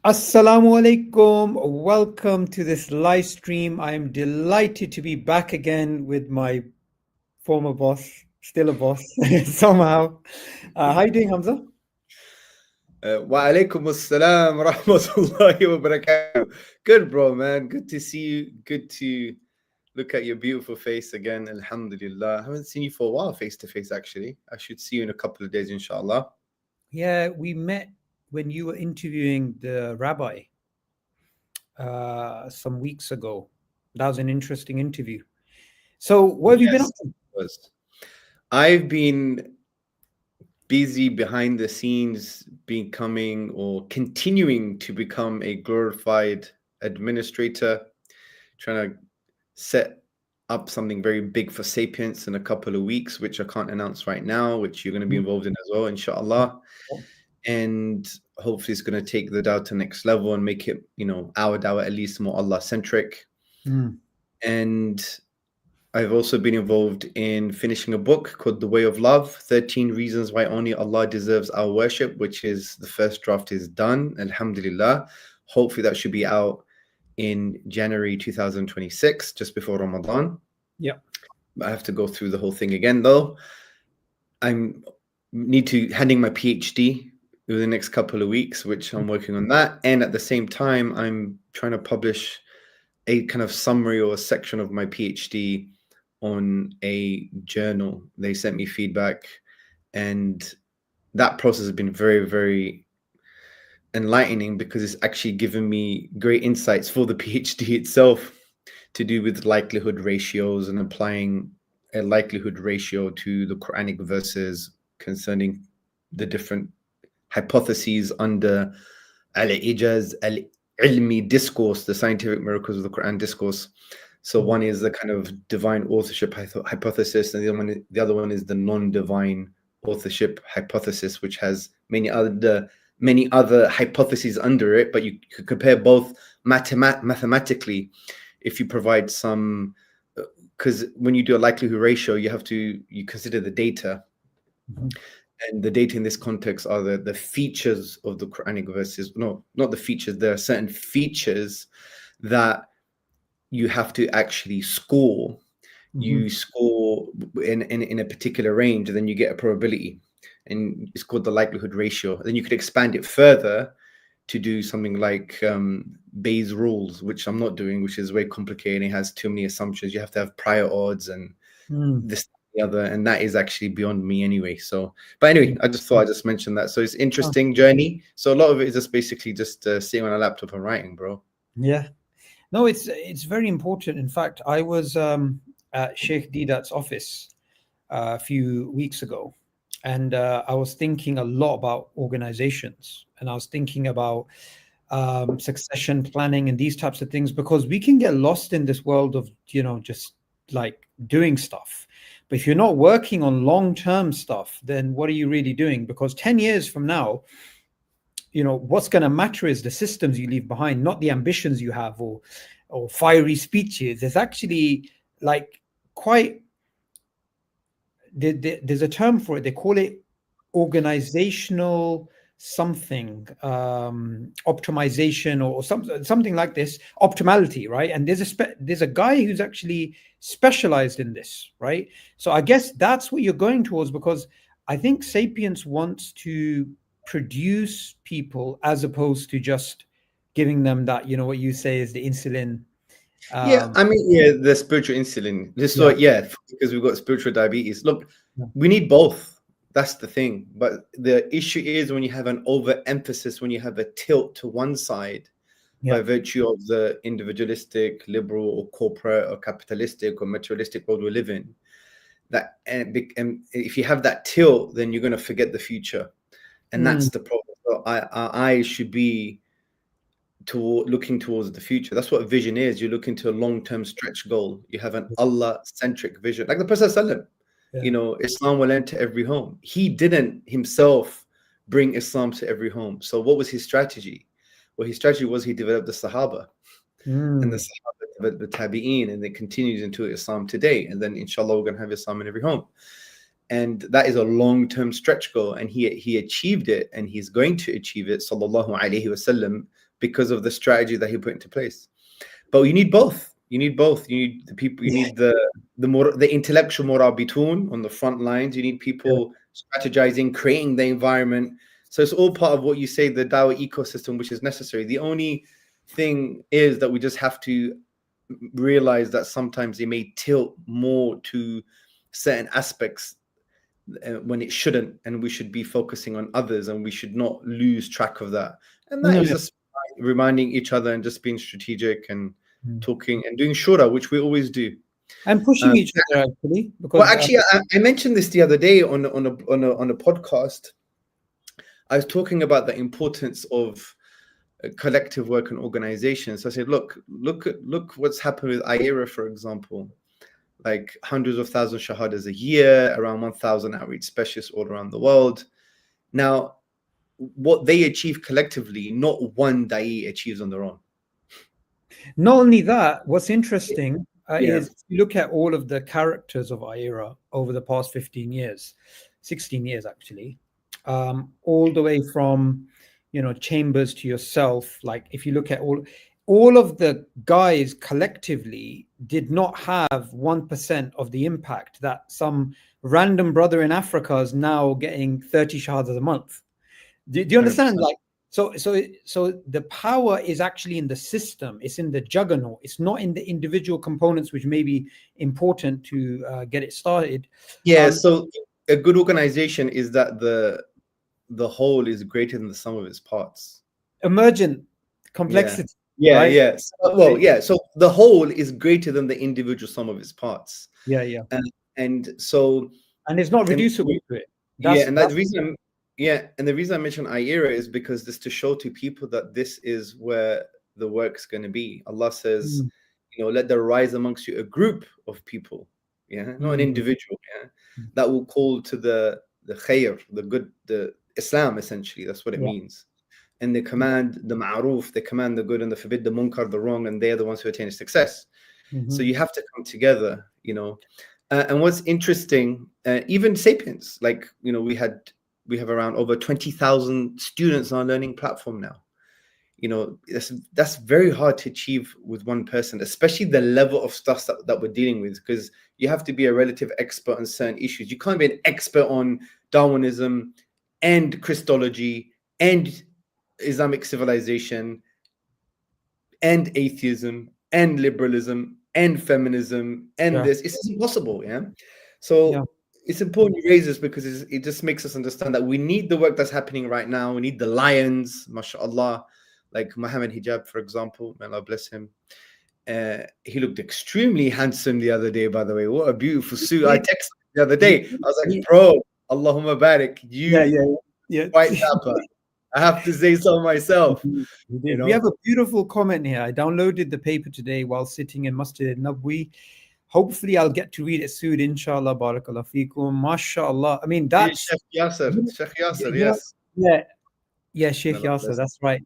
Assalamu alaikum. Welcome to this live stream. I am delighted to be back again with my former boss, still a boss somehow. How you doing, Hamza? Wa alaikum assalam wa rahmatullahi wa barakatuh. Good, bro, man. Good to see you. Good to look at your beautiful face again. Alhamdulillah. I haven't seen you for a while face to face, actually. I should see you in a couple of days, inshallah. Yeah, we met when you were interviewing the rabbi some weeks ago. That was an interesting interview. So, what have you been up Yes, to? it was. I've been busy behind the scenes, becoming or continuing to become a glorified administrator, trying to set up something very big for Sapiens in a couple of weeks, which I can't announce right now, which you're going to be involved in as well, inshallah. And hopefully it's going to take the Dao to next level and make it, our Dao at least more Allah centric. Mm. And I've also been involved in finishing a book called The Way of Love, 13 Reasons Why Only Allah Deserves Our Worship, which is the first draft is done, alhamdulillah. Hopefully that should be out in January 2026, just before Ramadan. Yeah. I have to go through the whole thing again, though. I need to handing my PhD over the next couple of weeks, which I'm working on that. And at the same time, I'm trying to publish a kind of summary or a section of my PhD on a journal. They sent me feedback, and that process has been very, very enlightening because it's actually given me great insights for the PhD itself to do with likelihood ratios and applying a likelihood ratio to the Quranic verses concerning the different hypotheses under al-ijaz al-ilmi discourse, the scientific miracles of the Quran discourse. So one is the kind of divine authorship hypothesis, and the other one is the non-divine authorship hypothesis, which has many other hypotheses under it. But you could compare both mathematically if you provide some, because when you do a likelihood ratio, you consider the data. Mhm. And the data in this context are the features of the Quranic verses. No, not the features. There are certain features that you have to actually score. You score in a particular range, and then you get a probability, and it's called the likelihood ratio. Then you could expand it further to do something like Bayes' rules, which I'm not doing, which is very complicated. It has too many assumptions. You have to have prior odds and this, the other, and that is actually beyond me anyway. So, but anyway, I just thought I'd just mention that. So it's interesting journey. So a lot of it is just basically just sitting on a laptop and writing, bro. Yeah. No, it's very important. In fact, I was at Sheikh Didat's office a few weeks ago, and I was thinking a lot about organizations, and I was thinking about succession planning and these types of things because we can get lost in this world of just like doing stuff. But if you're not working on long-term stuff, then what are you really doing? Because 10 years from now, what's going to matter is the systems you leave behind, not the ambitions you have or fiery speeches. There's actually like quite there's a term for it. They call it organizational something, optimization or something like this, optimality, right? And there's a guy who's actually specialized in this, right? So I guess that's what you're going towards, because I think Sapiens wants to produce people as opposed to just giving them that, what you say is the insulin. Yeah, I mean, yeah, the spiritual insulin. Just so, Yeah. yeah, because we've got spiritual diabetes. Look, Yeah. we need both. That's the thing. But the issue is when you have an overemphasis, when you have a tilt to one side by Yeah. virtue of the individualistic, liberal, or corporate, or capitalistic, or materialistic world we live in. And if you have that tilt, then you're going to forget the future, and that's the problem. So I should be looking towards the future. That's what a vision is. You look into a long-term stretch goal. You have an Allah-centric vision, like the Prophet ﷺ. Islam will enter every home. He didn't himself bring Islam to every home. So what was his strategy? Well, his strategy was he developed the Sahaba, and the Sahaba developed the Tabi'een, and it continues into Islam today. And then inshallah we're going to have Islam in every home. And that is a long-term stretch goal, and he achieved it, and he's going to achieve it, sallallahu alaihi wasallam, because of the strategy that he put into place. But you need both. You need both. You need the people. You need the intellectual murabitun on the front lines. You need people strategizing, creating the environment. So it's all part of what you say, the dawah ecosystem, which is necessary. The only thing is that we just have to realize that sometimes it may tilt more to certain aspects when it shouldn't, and we should be focusing on others, and we should not lose track of that. And that is just reminding each other and just being strategic and talking and doing shura, which we always do, and pushing each other, actually. Because well, actually, I mentioned this the other day on a podcast. I was talking about the importance of collective work and organization. So I said, look what's happened with IERA, for example. Like hundreds of thousands shahadas a year, around 1,000 outreach specialists all around the world. Now, what they achieve collectively, not one da'i achieves on their own. Not only that, what's interesting is you look at all of the characters of IERA over the past 15 years, 16 years actually, all the way from, Chambers to yourself. Like if you look at all of the guys collectively did not have 1% of the impact that some random brother in Africa is now getting 30 shahadas a month. Do you understand? 100%. Like, so the power is actually in the system. It's in the juggernaut. It's not in the individual components, which may be important to get it started. Yeah. So a good organization is that the whole is greater than the sum of its parts. Emergent complexity. Yeah, right? yes. Well, yeah. So the whole is greater than the individual sum of its parts. Yeah. And so, and it's not reducible to it. And the reason I mentioned IERA is because this to show to people that this is where the work's going to be. Allah says, let there rise amongst you a group of people, not an individual, that will call to the khair, the good, the Islam, essentially. That's what it means. And they command the ma'ruf, they command the good, and they forbid the munkar, the wrong, and they're the ones who attain success. So you have to come together, and what's interesting, even Sapiens, like, we have around over 20,000 students on our learning platform now. That's very hard to achieve with one person, especially the level of stuff that we're dealing with, because you have to be a relative expert on certain issues. You can't be an expert on Darwinism and Christology and Islamic civilization and atheism and liberalism and feminism and this. It's impossible. It's important you raise this because it just makes us understand that we need the work that's happening right now. We need the lions, mashallah, like Muhammad Hijab, for example. May Allah bless him. He looked extremely handsome the other day, by the way. What a beautiful suit. I texted him the other day. I was like, bro, Allahumma barik. White dapper. I have to say so myself. We have a beautiful comment here. I downloaded the paper today while sitting in Masjid al-Nabwi. Hopefully, I'll get to read it soon, inshallah. Barakallah fikum. MashaAllah. I mean, that's Sheikh Yasser, yes. Yeah, Sheikh Yasser, that's right.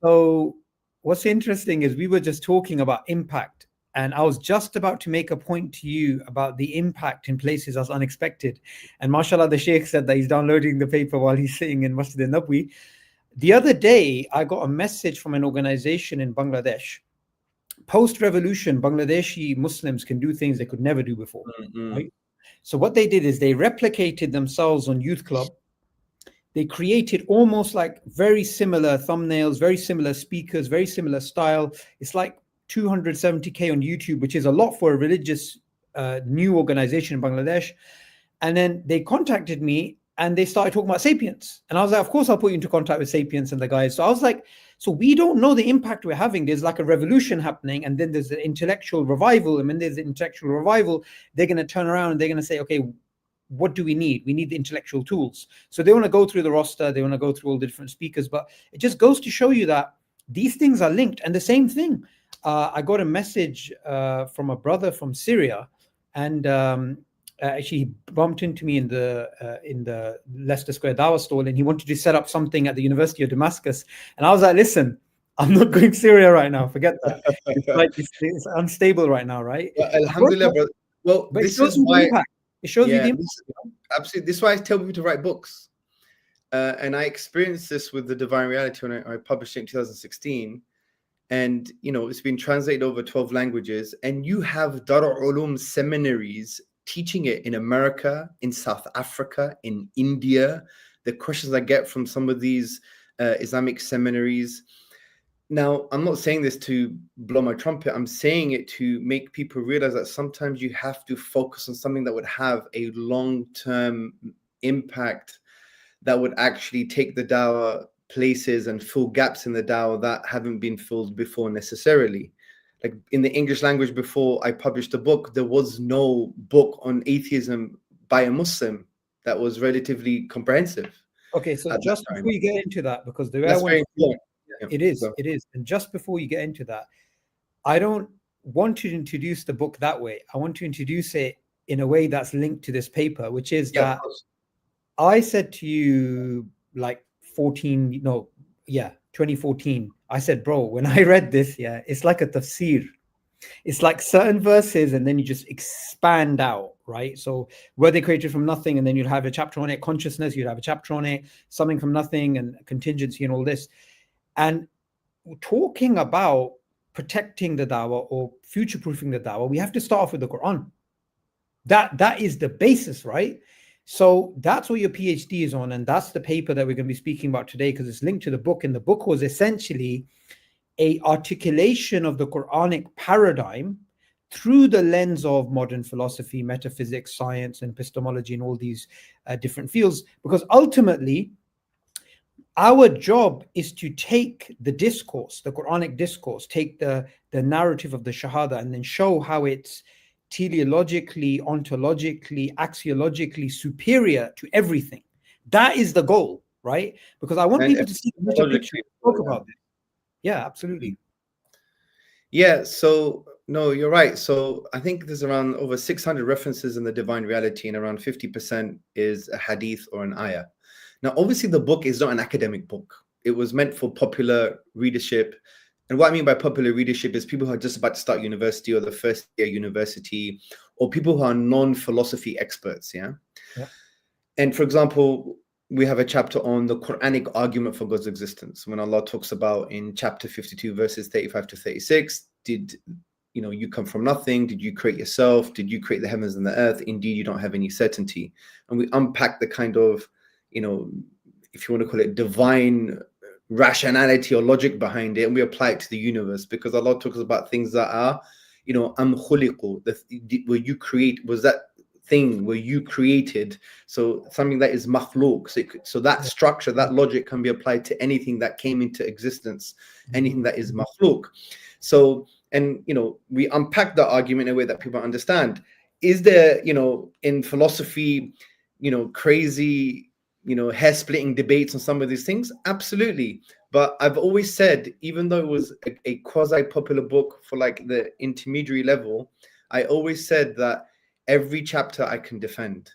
So what's interesting is we were just talking about impact, and I was just about to make a point to you about the impact in places as unexpected. And mashallah, the Sheikh said that he's downloading the paper while he's sitting in Masjid al-Nabwi. The other day, I got a message from an organization in Bangladesh. Post-revolution, Bangladeshi Muslims can do things they could never do before. Right? So what they did is they replicated themselves on Youth Club. They created almost like very similar thumbnails, very similar speakers, very similar style. It's like 270K on YouTube, which is a lot for a religious new organization in Bangladesh. And then they contacted me and they started talking about Sapiens. And I was like, of course, I'll put you into contact with Sapiens and the guys. So I was like, so we don't know the impact we're having. There's like a revolution happening, and then there's the intellectual revival. And when there's the intellectual revival, they're going to turn around and they're going to say, okay, what do we need? We need the intellectual tools. So they want to go through the roster. They want to go through all the different speakers. But it just goes to show you that these things are linked. And the same thing, I got a message from a brother from Syria, and actually he bumped into me in the Leicester Square Dawah stall, and he wanted to set up something at the University of Damascus. And I was like, listen, I'm not going Syria right now. Forget that. It's unstable right now, right? Well, alhamdulillah, brother. Well, but this is why It shows you Yeah, the absolutely. This is why I tell people to write books. And I experienced this with the Divine Reality when I published it in 2016. And, it's been translated over 12 languages. And you have Darul Ulum seminaries teaching it in America, in South Africa, in India. The questions I get from some of these Islamic seminaries. Now, I'm not saying this to blow my trumpet. I'm saying it to make people realize that sometimes you have to focus on something that would have a long-term impact, that would actually take the dawah places and fill gaps in the dawah that haven't been filled before necessarily. Like in the English language, before I published a book, there was no book on atheism by a Muslim that was relatively comprehensive. Okay, so At just that time. before you get into that, because the way That's I want very important. Yeah, it is, so. it is. And just before you get into that, I don't want to introduce the book that way. I want to introduce it in a way that's linked to this paper, which is Yeah, that I said to you like 2014. I said, bro, when I read this, it's like a tafsir. It's like certain verses and then you just expand out, right? So were they created from nothing, and then you'd have a chapter on it, consciousness, you'd have a chapter on it, something from nothing and contingency and all this. And talking about protecting the dawah or future-proofing the dawah, we have to start off with the Quran. That is the basis, right? So that's what your PhD is on, and that's the paper that we're going to be speaking about today, because it's linked to the book. And the book was essentially a articulation of the Quranic paradigm through the lens of modern philosophy, metaphysics, science, and epistemology, and all these different fields. Because ultimately, our job is to take the discourse, the Quranic discourse, take the narrative of the Shahada, and then show how it's teleologically, ontologically, axiologically superior to everything. That is the goal, right? Because I want people to see the bigger picture. Talk about this. Yeah, absolutely. Yeah, so no, you're right. So I think there's around over 600 references in the Divine Reality, and around 50% is a hadith or an ayah. Now, obviously, the book is not an academic book. It was meant for popular readership. And what I mean by popular readership is people who are just about to start university, or the first year university, or people who are non-philosophy experts. Yeah. And for example, we have a chapter on the Quranic argument for God's existence, when Allah talks about in chapter 52, verses 35 to 36, did you come from nothing? Did you create yourself? Did you create the heavens and the earth? Indeed, you don't have any certainty. And we unpack the kind of, if you want to call it divine rationality or logic behind it, and we apply it to the universe, because Allah talks about things that are, am khuliqu, were you create, was that thing where you created, so something that is makhluk, so that structure, that logic can be applied to anything that came into existence, anything that is makhluk. So, and we unpack the argument in a way that people understand. Is there in philosophy crazy hair-splitting debates on some of these things? Absolutely. But I've always said, even though it was a quasi-popular book for like the intermediary level, I always said that every chapter I can defend.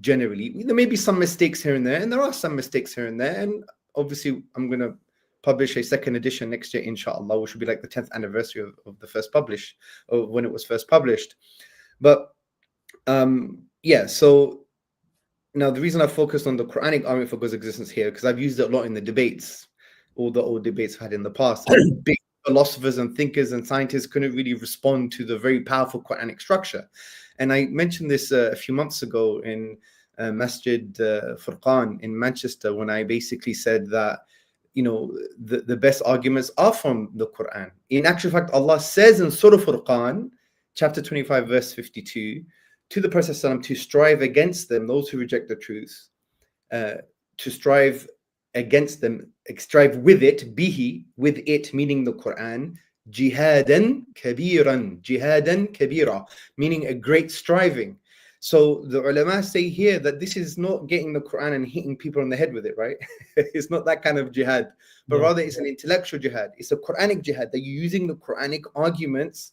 Generally, there may be some mistakes here and there, and there are some mistakes here and there. And obviously, I'm going to publish a second edition next year, inshallah, which will be like the 10th anniversary of the first publish, of when it was first published. But yeah, so now the reason I focused on the Quranic argument for God's existence here, because I've used it a lot in the debates, all the old debates I've had in the past. Big philosophers and thinkers and scientists couldn't really respond to the very powerful Quranic structure. And I mentioned this a few months ago in Masjid Furqan in Manchester, when I basically said that, the best arguments are from the Quran. In actual fact, Allah says in Surah Furqan, chapter 25, verse 52, to the Prophet ﷺ to strive against them, those who reject the truth, to strive against them, strive with it, bihi, with it, meaning the Quran, jihadan kabira, meaning a great striving. So the ulama say here that this is not getting the Quran and hitting people on the head with it, right? It's not that kind of jihad, but rather it's an intellectual jihad. It's a Quranic jihad, that you're using the Quranic arguments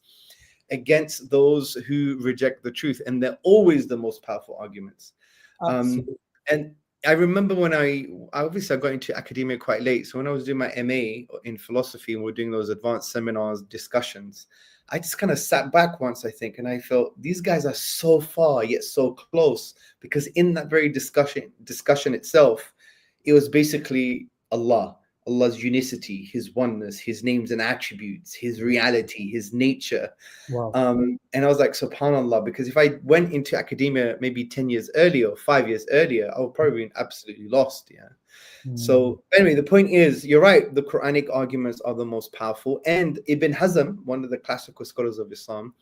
against those who reject the truth, and they're always the most powerful arguments. And I remember when I got into academia quite late. So when I was doing my MA in philosophy and we're doing those advanced seminars, discussions, I just kind of sat back once, I think, and I felt these guys are so far yet so close, because in that very discussion itself, it was basically Allah's unicity, his oneness, his names and attributes, his reality, his nature. Wow. And I was like, subhanallah, because if I went into academia maybe 10 years earlier or 5 years earlier, I would probably been absolutely lost. Yeah. So anyway, the point is, you're right. The Quranic arguments are the most powerful. And Ibn Hazm, one of the classical scholars of Islam,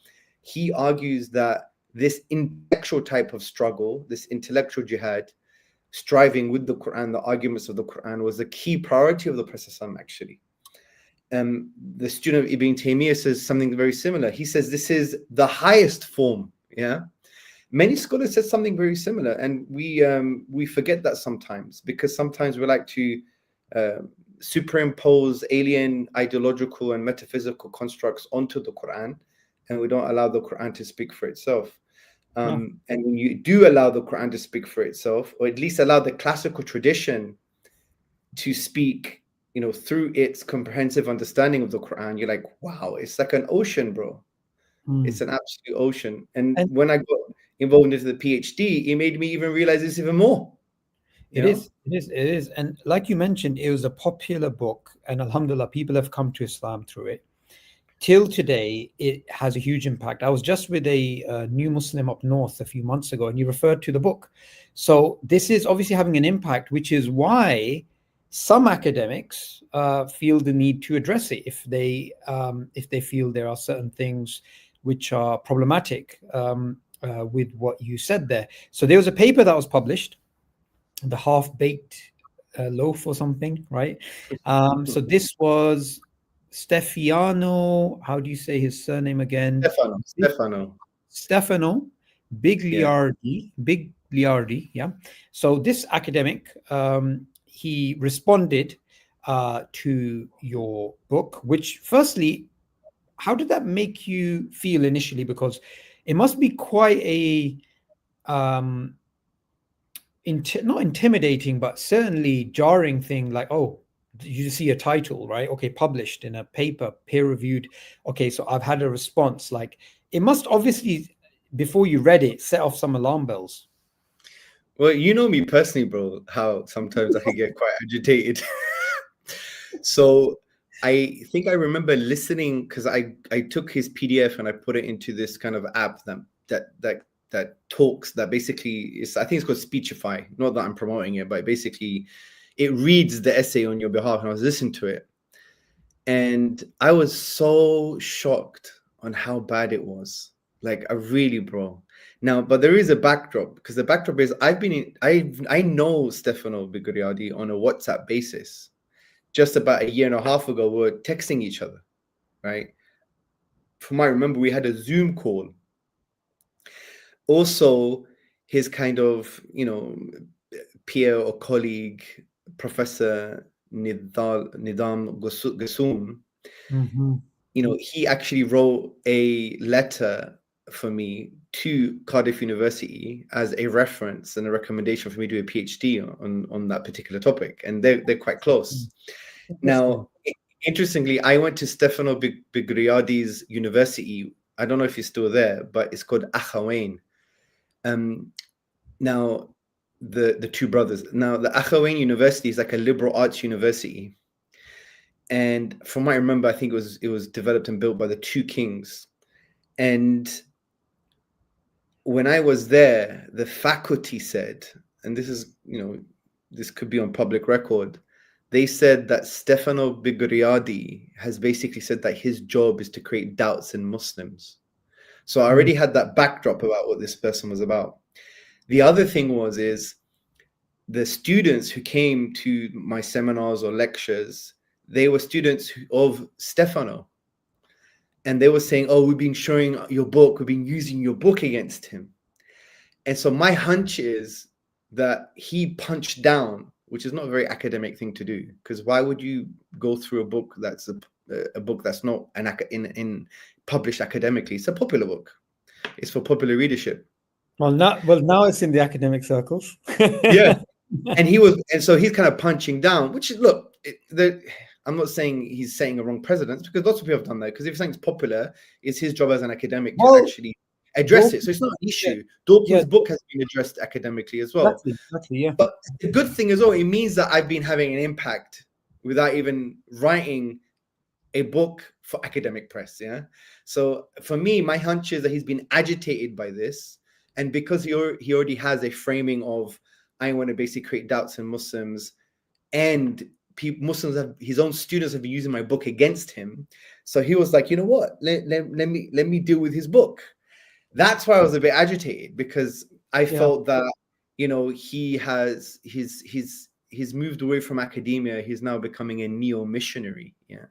he argues that this intellectual type of struggle, this intellectual jihad, striving with the Quran, the arguments of the Quran, was a key priority of the Prophet actually. The student of Ibn Taymiyyah says something very similar. He says this is the highest form. Yeah. Many scholars said something very similar, and we forget that sometimes, because sometimes we like to superimpose alien ideological and metaphysical constructs onto the Quran, and we don't allow the Quran to speak for itself. And when you do allow the Quran to speak for itself, or at least allow the classical tradition to speak, through its comprehensive understanding of the Quran, you're like, wow, it's like an ocean, bro. It's an absolute ocean. And when I got involved into the PhD, it made me even realize this even more. It is. And like you mentioned, it was a popular book, and alhamdulillah, people have come to Islam through it. Till today, it has a huge impact. I was just with a new Muslim up north a few months ago, and he referred to the book. So this is obviously having an impact, which is why some academics feel the need to address it if they feel there are certain things which are problematic with what you said there. So there was a paper that was published, the half-baked loaf or something, right? So this was Stefano, how do you say his surname again? Stefano Bigliardi, yeah. So this academic, he responded to your book, which firstly, how did that make you feel initially? Because it must be quite a not intimidating, but certainly jarring thing, like, oh, you see a title, right? Okay, published in a paper, peer reviewed. Okay, so I've had a response. Like, it must obviously, before you read it, set off some alarm bells. Well, you know me personally, bro, how sometimes I can get quite agitated. So I think I remember listening, because I took his PDF and I put it into this kind of app that talks, that basically is, I think it's called Speechify. Not that I'm promoting it, but basically it reads the essay on your behalf, and I was listening to it. And I was so shocked on how bad it was. Like, bro. Now, but there is a backdrop, because the backdrop is I know Stefano Bigliardi on a WhatsApp basis. Just about a year and a half ago, we were texting each other, right? From what I remember, we had a Zoom call. Also, his kind of, peer or colleague, Professor Nidam Gassoum, he actually wrote a letter for me to Cardiff University as a reference and a recommendation for me to do a PhD on that particular topic. And they're quite close. Now, interestingly, I went to Stefano Bigliardi's university. I don't know if he's still there, but it's called Akhawain. Now, the two brothers. Now, the Akhawain University is like a liberal arts university. And from what I remember, I think it was developed and built by the two kings. And when I was there, the faculty said, and this is, this could be on public record, they said that Stefano Bigliardi has basically said that his job is to create doubts in Muslims. So I already had that backdrop about what this person was about. The other thing is the students who came to my seminars or lectures, they were students of Stefano. And they were saying, oh, we've been showing your book, we've been using your book against him. And so my hunch is that he punched down, which is not a very academic thing to do, because why would you go through a book that's a book that's not in published academically? It's a popular book. It's for popular readership. Well, now it's in the academic circles. Yeah. and so he's kind of punching down, which is, look, I'm not saying he's setting a wrong precedence, because lots of people have done that, because if something's popular, it's his job as an academic to actually address it. So it's not an issue. Dawkins' book has been addressed academically as well. Exactly, yeah. But the good thing is, it means that I've been having an impact without even writing a book for academic press. Yeah. So for me, my hunch is that he's been agitated by this. And because he already has a framing of, I want to basically create doubts in Muslims, and Muslims his own students have been using my book against him. So he was like, you know what? Let me deal with his book. That's why I was a bit agitated, because I felt that, he's moved away from academia. He's now becoming a neo-missionary. Yeah.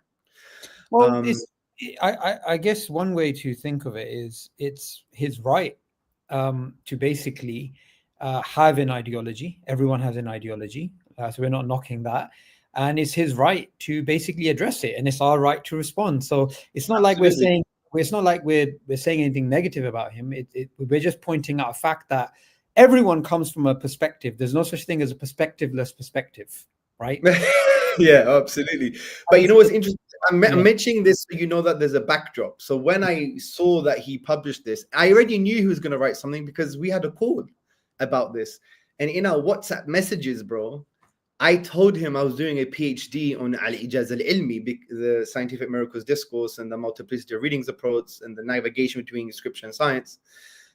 Well, I guess one way to think of it is it's his right to basically have an ideology. Everyone has an ideology, so we're not knocking that. And it's his right to basically address it, and it's our right to respond. So it's not like we're saying anything negative about him. We're just pointing out a fact that everyone comes from a perspective. There's no such thing as a perspectiveless perspective, right? Yeah, absolutely. But you know what's interesting? I'm mentioning this so you know that there's a backdrop. So when I saw that he published this, I already knew he was going to write something, because we had a call about this. And in our WhatsApp messages, bro, I told him I was doing a PhD on al-ijaz al-ilmi, the scientific miracles discourse and the multiplicity of readings approach and the navigation between scripture and science.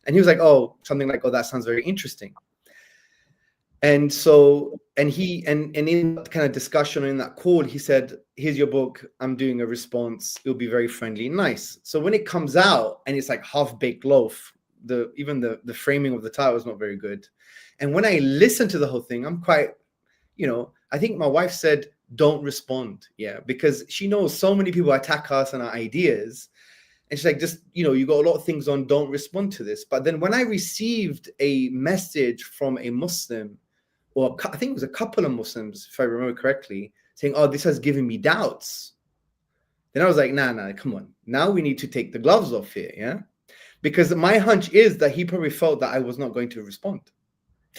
And he was like, something like, that sounds very interesting. And so, and in that kind of discussion, in that call, he said, here's your book. I'm doing a response. It'll be very friendly and nice. So when it comes out and it's like half-baked loaf, even the framing of the title is not very good. And when I listen to the whole thing, I'm quite, I think my wife said, don't respond. Yeah. Because she knows so many people attack us and our ideas. And she's like, just, you got a lot of things on, don't respond to this. But then when I received a message from a Muslim, or I think it was a couple of Muslims, if I remember correctly, saying, this has given me doubts. Then I was like, nah, come on. Now we need to take the gloves off here, yeah? Because my hunch is that he probably felt that I was not going to respond.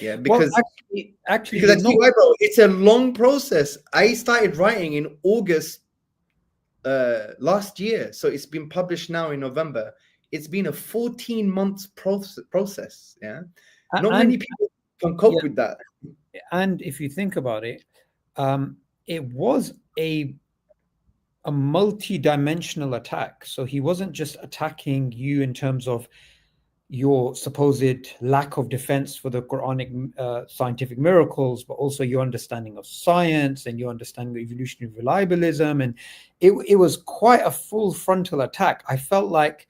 Yeah, because actually, because bro, it's a long process. I started writing in August last year. So it's been published now in November. It's been a 14-month process, yeah? Not many people can cope with that. And if you think about it, it was a multi-dimensional attack. So he wasn't just attacking you in terms of your supposed lack of defense for the Quranic scientific miracles, but also your understanding of science and your understanding of evolutionary reliabilism. And it was quite a full frontal attack. I felt like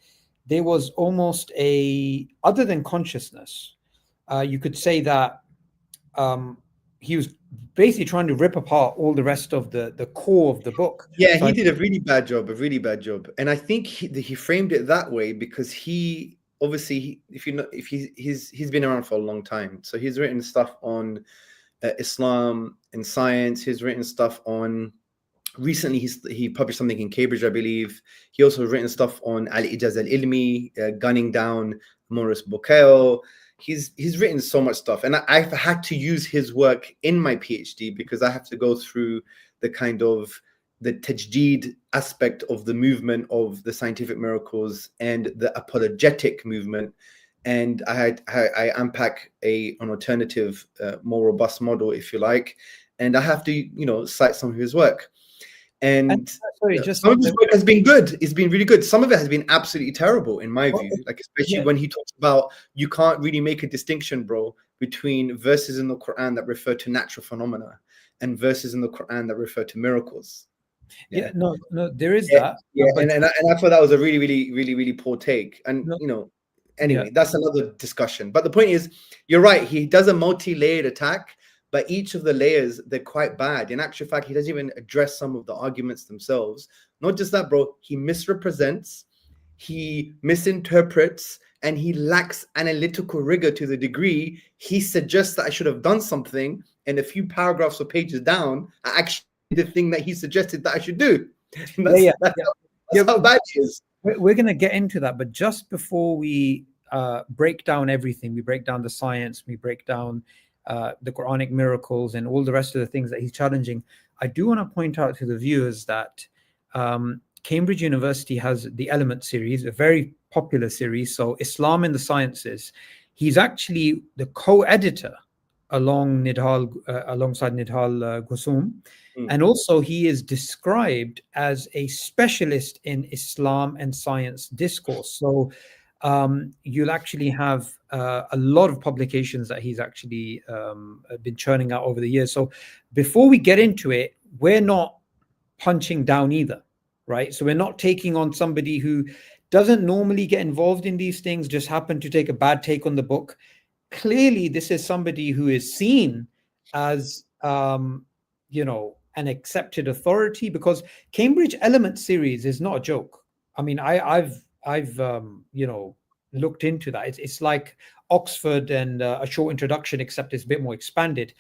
there was almost other than consciousness, you could say that he was basically trying to rip apart all the rest of the core of the book. Yeah, so he did a really bad job. And I think he framed it that way because he obviously, he's been around for a long time. So he's written stuff on Islam and science. He's written stuff on. Recently, he published something in Cambridge, I believe. He also written stuff on al-ijaz al-ilmi, gunning down Maurice Bucaille. He's written so much stuff, and I've had to use his work in my PhD because I have to go through the kind of the tajdeed aspect of the movement of the scientific miracles and the apologetic movement, and I unpack an alternative, more robust model, if you like, and I have to cite some of his work. And some of his work has been good. It's been really good. Some of it has been absolutely terrible, in my view. Like, especially when he talks about you can't really make a distinction, bro, between verses in the Quran that refer to natural phenomena and verses in the Quran that refer to miracles. Yeah, no, there is that. Yeah, and I thought that was a really, really, really, really poor take. And anyway, that's another discussion. But the point is, you're right. He does a multi-layered attack. But each of the layers, they're quite bad. In actual fact, he doesn't even address some of the arguments themselves. Not just that, bro. He misrepresents, he misinterprets, and he lacks analytical rigor to the degree he suggests that I should have done something, and a few paragraphs or pages down, I actually did the thing that he suggested that I should do. That's how bad he is. We're going to get into that, but just before we break down everything, we break down the science, we break down the Quranic miracles and all the rest of the things that he's challenging, I do want to point out to the viewers that Cambridge University has the Element series, a very popular series. So Islam and the Sciences. He's actually the co-editor alongside Nidhal Ghusum. And also he is described as a specialist in Islam and science discourse. So you'll actually have a lot of publications that he's actually been churning out over the years. So before we get into it, we're not punching down either, right? So we're not taking on somebody who doesn't normally get involved in these things, just happen to take a bad take on the book. Clearly, this is somebody who is seen as, an accepted authority, because Cambridge Element series is not a joke. I mean, I've looked into that. It's like Oxford and a short introduction, except it's a bit more expanded,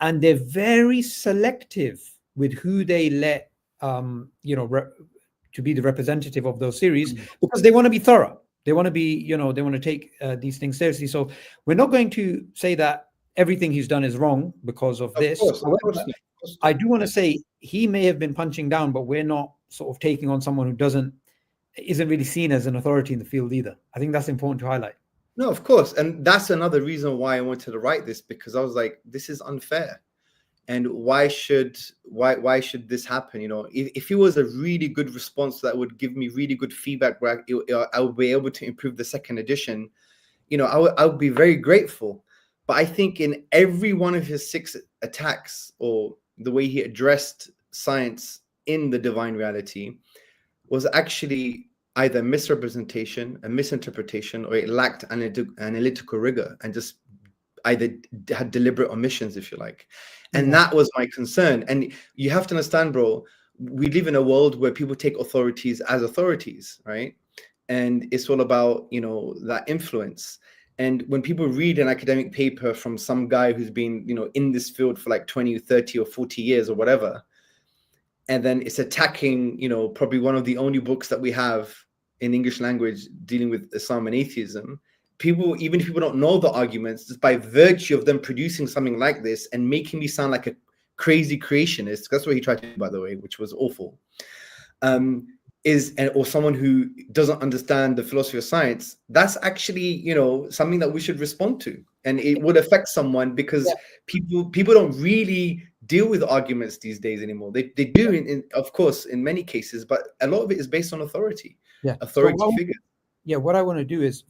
and they're very selective with who they let to be the representative of those series, because they want to be thorough. They want to be, they want to take these things seriously. So we're not going to say that everything he's done is wrong because of this. Of course. I do want to say he may have been punching down, but we're not sort of taking on someone who isn't really seen as an authority in the field either. I think that's important to highlight. No, of course. And that's another reason why I wanted to write this, because I was like, this is unfair. And why should this happen? If it was a really good response that would give me really good feedback where I would be able to improve the second edition, I would be very grateful. But I think in every one of his 6 attacks, or the way he addressed science in the divine reality, was actually either misrepresentation, a misinterpretation, or it lacked analytical rigor and just either had deliberate omissions, if you like. And that was my concern. And you have to understand, bro, we live in a world where people take authorities as authorities, right? And it's all about, that influence. And when people read an academic paper from some guy who's been, in this field for like 20, 30 or 40 years or whatever, and then it's attacking, probably one of the only books that we have in English language dealing with Islam and atheism, people, even if people don't know the arguments, just by virtue of them producing something like this and making me sound like a crazy creationist, that's what he tried to do, by the way, which was awful, or someone who doesn't understand the philosophy of science, that's actually, something that we should respond to. And it would affect someone, because people don't really deal with arguments these days anymore. They do, of course, in many cases, but a lot of it is based on authority. Authority figures. What I want to do is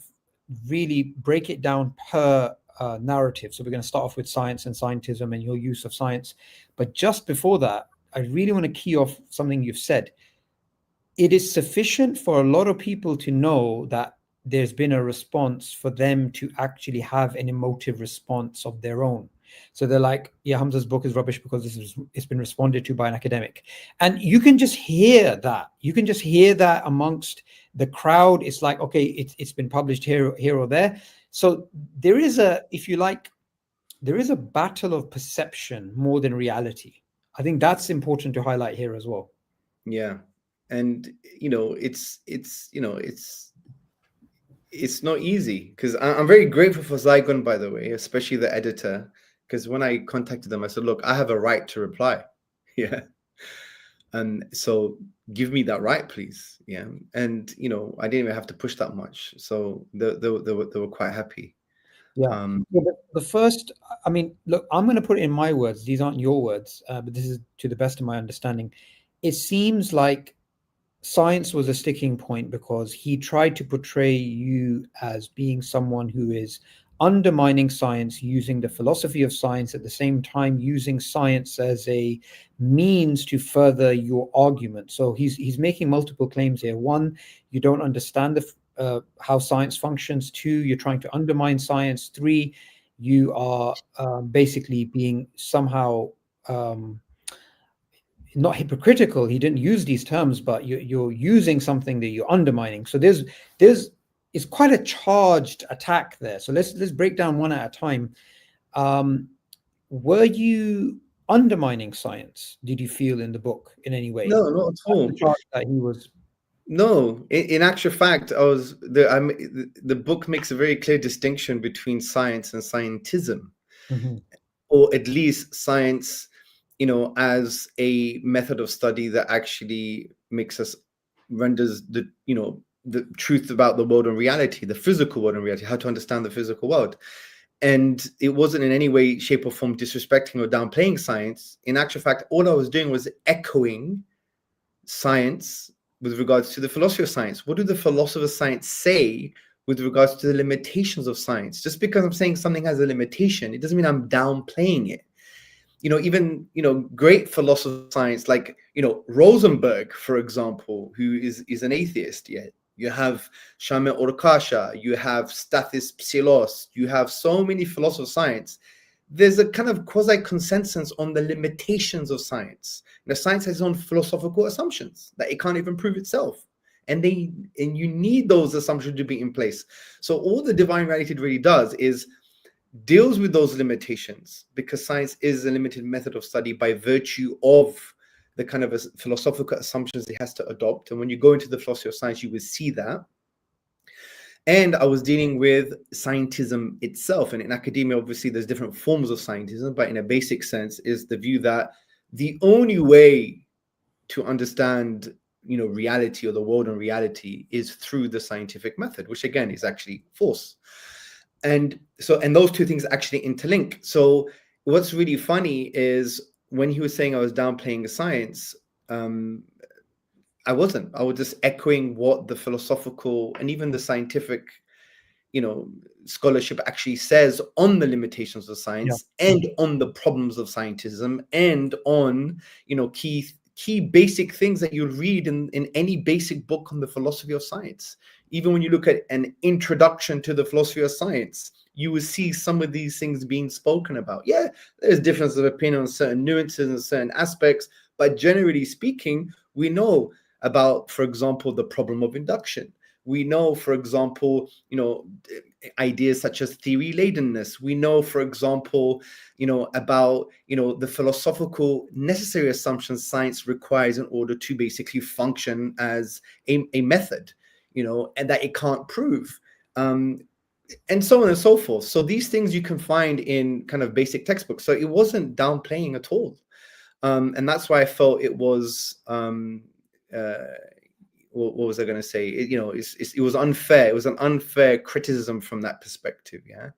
really break it down per narrative. So we're going to start off with science and scientism and your use of science. But just before that, I really want to key off something you've said. It is sufficient for a lot of people to know that there's been a response for them to actually have an emotive response of their own. So they're like, yeah, Hamza's book is rubbish because it's been responded to by an academic. And you can just hear that. You can just hear that amongst the crowd. It's like, okay, it's been published here or there. So there is if you like, there is a battle of perception more than reality. I think that's important to highlight here as well. Yeah. And, it's not easy, because I'm very grateful for Zygon, by the way, especially the editor, because when I contacted them, I said, look, I have a right to reply. Yeah. And so give me that right, please. Yeah. And, I didn't even have to push that much. So they were quite happy. Yeah. The first, I mean, look, I'm going to put it in my words. These aren't your words, but this is to the best of my understanding. It seems like science was a sticking point because he tried to portray you as being someone who is undermining science, using the philosophy of science, at the same time using science as a means to further your argument. So he's making multiple claims here. One, you don't understand how science functions. Two, you're trying to undermine science. Three, you are basically being somehow not hypocritical. He didn't use these terms, but you're using something that you're undermining. So there's it's quite a charged attack there. So let's break down one at a time. Were you undermining science? Did you feel in the book in any way? No, not at all. That he was. No, in actual fact, the book makes a very clear distinction between science and scientism. Mhm. or at least science, as a method of study that actually makes us renders the truth about the world and reality, the physical world and reality, how to understand the physical world. And it wasn't in any way, shape, or form disrespecting or downplaying science. In actual fact, all I was doing was echoing science with regards to the philosophy of science. What do the philosophers of science say with regards to the limitations of science? Just because I'm saying something has a limitation, it doesn't mean I'm downplaying it. Even great philosophers of science like Rosenberg, for example, who is an atheist. Yet you have Shamil Orkasha, you have Stathis Psilos, you have so many philosophers of science. There's a kind of quasi consensus on the limitations of science. Science has its own philosophical assumptions that it can't even prove itself, and you need those assumptions to be in place. So all the divine reality really does is deals with those limitations, because science is a limited method of study by virtue of the kind of philosophical assumptions it has to adopt. And when you go into the philosophy of science, you will see that. And I was dealing with scientism itself. And in academia, obviously, there's different forms of scientism, but in a basic sense is the view that the only way to understand reality or the world and reality is through the scientific method, which again is actually false. And those two things actually interlink. So what's really funny is when he was saying I was downplaying science, I wasn't. I was just echoing what the philosophical and even the scientific, scholarship actually says on the limitations of Yeah. science and on the problems of scientism and on, key basic things that you'll read in any basic book on the philosophy of science. Even when you look at an introduction to the philosophy of science, you will see some of these things being spoken about. Yeah, there's difference of opinion on certain nuances and certain aspects, but generally speaking, we know about, for example, the problem of induction. We know, for example, ideas such as theory ladenness. We know, for example, about the philosophical necessary assumptions science requires in order to basically function as a method, and that it can't prove, and so on and so forth. So these things you can find in kind of basic textbooks. So it wasn't downplaying at all, and that's why I felt it was. What was I going to say? It was unfair. It was an unfair criticism from that perspective. Yeah.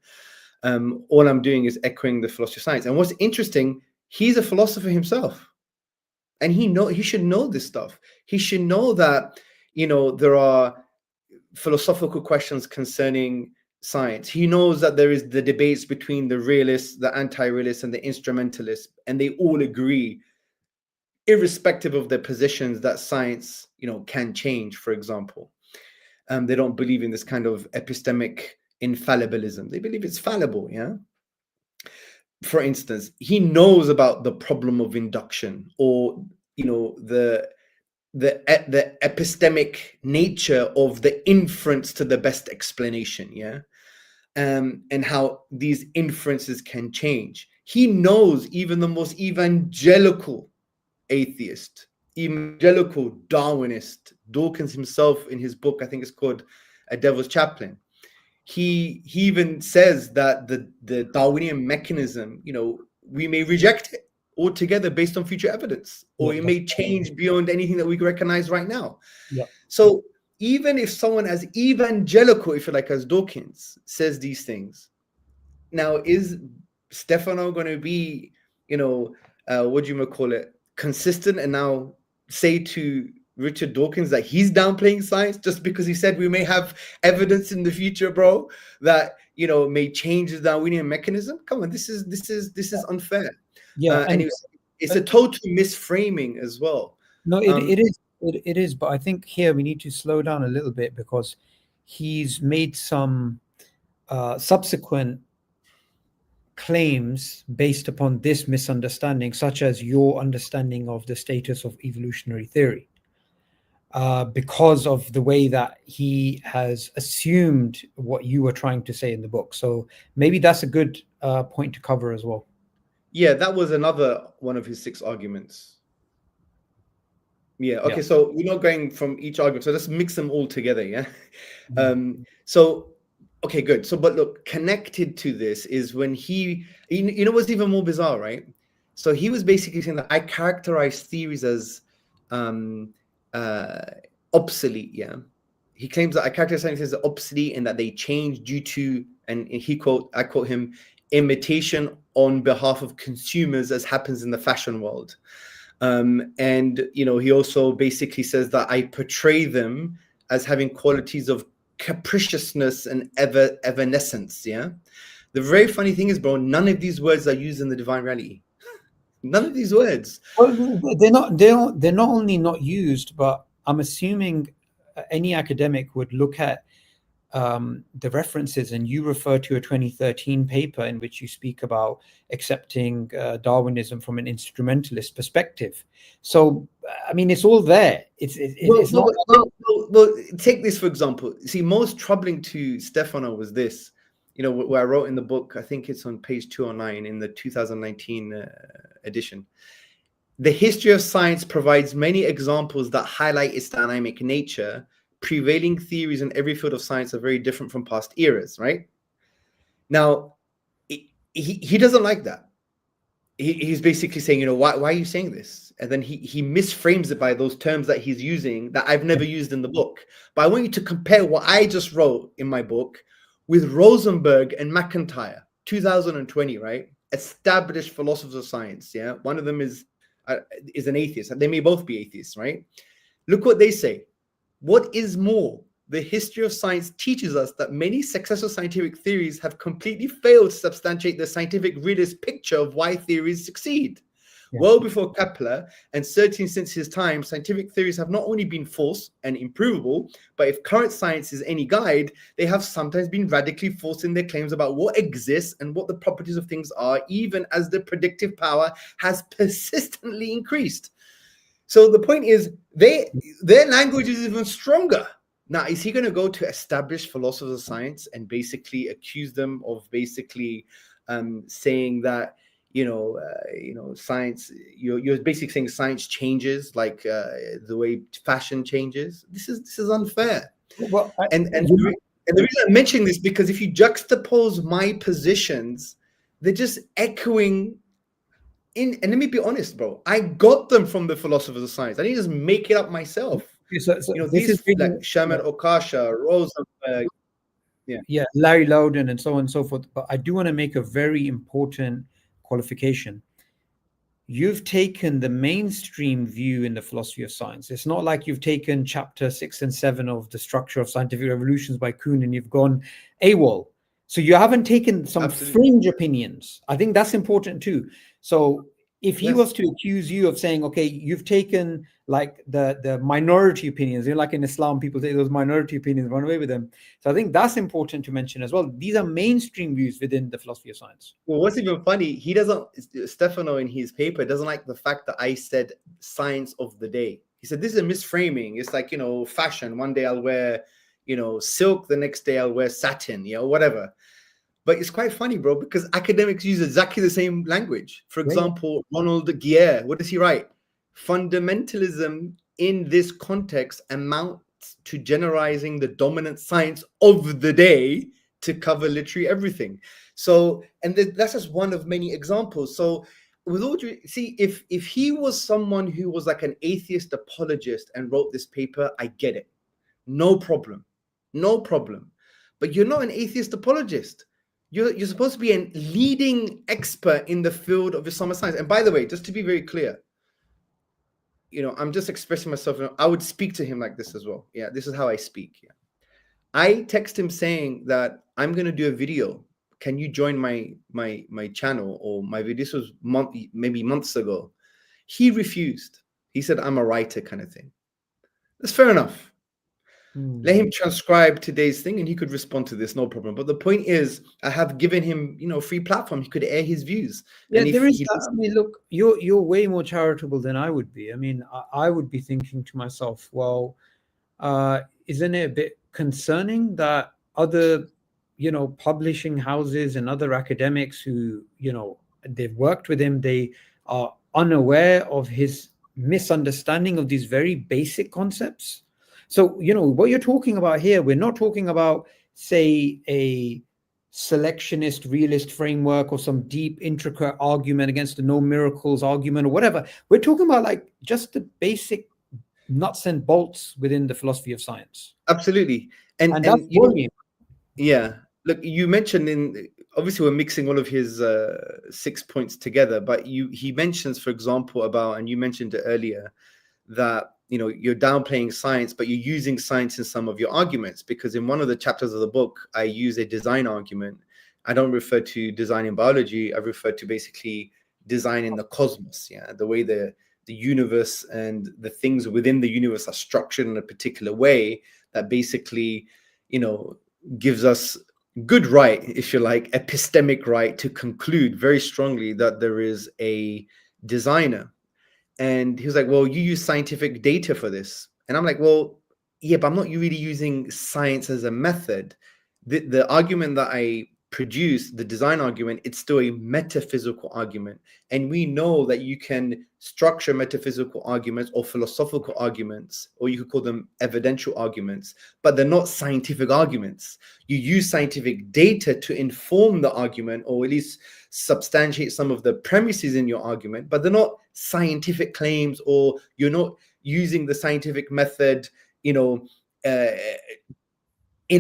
All I'm doing is echoing the philosophy of science. And what's interesting, he's a philosopher himself, and he should know this stuff. He should know that there are philosophical questions concerning science. He knows that there is the debates between the realists, the anti-realists, and the instrumentalists, and they all agree, irrespective of their positions, that science, can change. For example, they don't believe in this kind of epistemic infallibilism. They believe it's fallible. Yeah. For instance, he knows about the problem of induction, or the epistemic nature of the inference to the best explanation. Yeah. And how these inferences can change. He knows even the most evangelical atheist, evangelical Darwinist, Dawkins himself, in his book, I think it's called A Devil's Chaplain, he even says that the Darwinian mechanism, we may reject it altogether based on future evidence, or it may change beyond anything that we recognize right now. Yeah. So even if someone as evangelical, if you like, as Dawkins says these things, now is Stefano going to be, what do you call it, consistent, and now say to Richard Dawkins that he's downplaying science just because he said we may have evidence in the future, bro, that may change the Darwinian mechanism? Come on, this is unfair. Yeah. And it's a total misframing as well. No, it is, but I think here we need to slow down a little bit, because he's made some subsequent claims based upon this misunderstanding, such as your understanding of the status of evolutionary theory, because of the way that he has assumed what you were trying to say in the book. So maybe that's a good point to cover as well. Yeah, that was another one of his 6 arguments. Yeah. Okay. Yeah. So we're not going from each argument. So let's mix them all together. Yeah. So Okay, good. So, but look, connected to this is when you know what's even more bizarre, right? So he was basically saying that I characterize theories as um, uh, obsolete. Yeah, he claims that I characterize theories as obsolete and that they change due to, and I quote him, imitation on behalf of consumers, as happens in the fashion world. And he also basically says that I portray them as having qualities of capriciousness and evanescence. Yeah. The very funny thing is, bro, none of these words are used in the divine reality. None of these words. Well, they're not only not used, but I'm assuming any academic would look at the references, and you refer to a 2013 paper in which you speak about accepting Darwinism from an instrumentalist perspective. So, I mean, it's all there. It's not. Well, take this for example. See, most troubling to Stefano was this. Where I wrote in the book, I think it's on page 209 in the 2019 edition. The history of science provides many examples that highlight its dynamic nature. Prevailing theories in every field of science are very different from past eras, right? Now, he doesn't like that. He's basically saying, why are you saying this? And then he misframes it by those terms that he's using that I've never used in the book. But I want you to compare what I just wrote in my book with Rosenberg and McIntyre, 2020, right? Established philosophers of science, yeah? One of them is an atheist. They may both be atheists, right? Look what they say. What is more, the history of science teaches us that many successful scientific theories have completely failed to substantiate the scientific realist picture of why theories succeed. Yeah. Well before Kepler, and certainly since his time, scientific theories have not only been false and improvable, but if current science is any guide, they have sometimes been radically false in their claims about what exists and what the properties of things are, even as the predictive power has persistently increased. So the point is, their language is even stronger. Now, is he going to go to established philosophers of science and basically accuse them of basically saying that, science, you're basically saying science changes like the way fashion changes? This is unfair. Well, and the reason I'm mentioning this, because if you juxtapose my positions, they're just echoing. And let me be honest, bro, I got them from the philosophers of science. I didn't just make it up myself. So these is like Shaman Okasha, Rosenberg, Larry Loudon, and so on and so forth. But I do want to make a very important qualification. You've taken the mainstream view in the philosophy of science. It's not like you've taken chapter 6 and 7 of The Structure of Scientific Revolutions by Kuhn and you've gone AWOL. So you haven't taken some fringe opinions. I think that's important too. So if he was to accuse you of saying, okay, you've taken like the minority opinions, like in Islam, people say those minority opinions, run away with them. So I think that's important to mention as well. These are mainstream views within the philosophy of science. Well, what's even funny, Stefano in his paper doesn't like the fact that I said science of the day. He said, this is a misframing. It's like, fashion. One day I'll wear, silk. The next day I'll wear satin, whatever. But it's quite funny, bro, because academics use exactly the same language. For example, Ronald Guerre, what does he write? Fundamentalism in this context amounts to generalizing the dominant science of the day to cover literally everything. So, and that's just one of many examples. So with all due, see, if he was someone who was like an atheist apologist and wrote this paper, I get it. No problem. No problem. But you're not an atheist apologist. You're supposed to be a leading expert in the field of Islamic science. And by the way, just to be very clear, I'm just expressing myself. I would speak to him like this as well. Yeah, this is how I speak. Yeah, I text him saying that I'm going to do a video. Can you join my channel or my video? This was maybe months ago. He refused. He said, I'm a writer kind of thing. That's fair enough. Let him transcribe today's thing and he could respond to this, no problem. But the point is, I have given him, free platform. He could air his views. Yeah, and there is that. I mean, look, you're way more charitable than I would be. I mean, I would be thinking to myself, well, isn't it a bit concerning that other, publishing houses and other academics who, they've worked with him, they are unaware of his misunderstanding of these very basic concepts? So, what you're talking about here, we're not talking about say, a selectionist realist framework or some deep intricate argument against the no miracles argument or whatever. We're talking about like just the basic nuts and bolts within the philosophy of science. Absolutely. And that's you know, worrying. yeah, look, you mentioned obviously we're mixing all of his 6 points together, but he mentions, for example, about, and you mentioned it earlier, that you're downplaying science, but you're using science in some of your arguments, because in one of the chapters of the book I use a design argument. I don't refer to design in biology, I refer to basically design in the cosmos, the way the universe and the things within the universe are structured in a particular way that basically gives us good right, if you like, epistemic right to conclude very strongly that there is a designer. And he was like, well, you use scientific data for this. And I'm like, well, yeah, but I'm not really using science as a method. The argument that I produce, the design argument, it's still a metaphysical argument. And we know that you can structure metaphysical arguments or philosophical arguments, or you could call them evidential arguments, but they're not scientific arguments. You use scientific data to inform the argument, or at least substantiate some of the premises in your argument, but they're not scientific claims, or you're not using the scientific method, in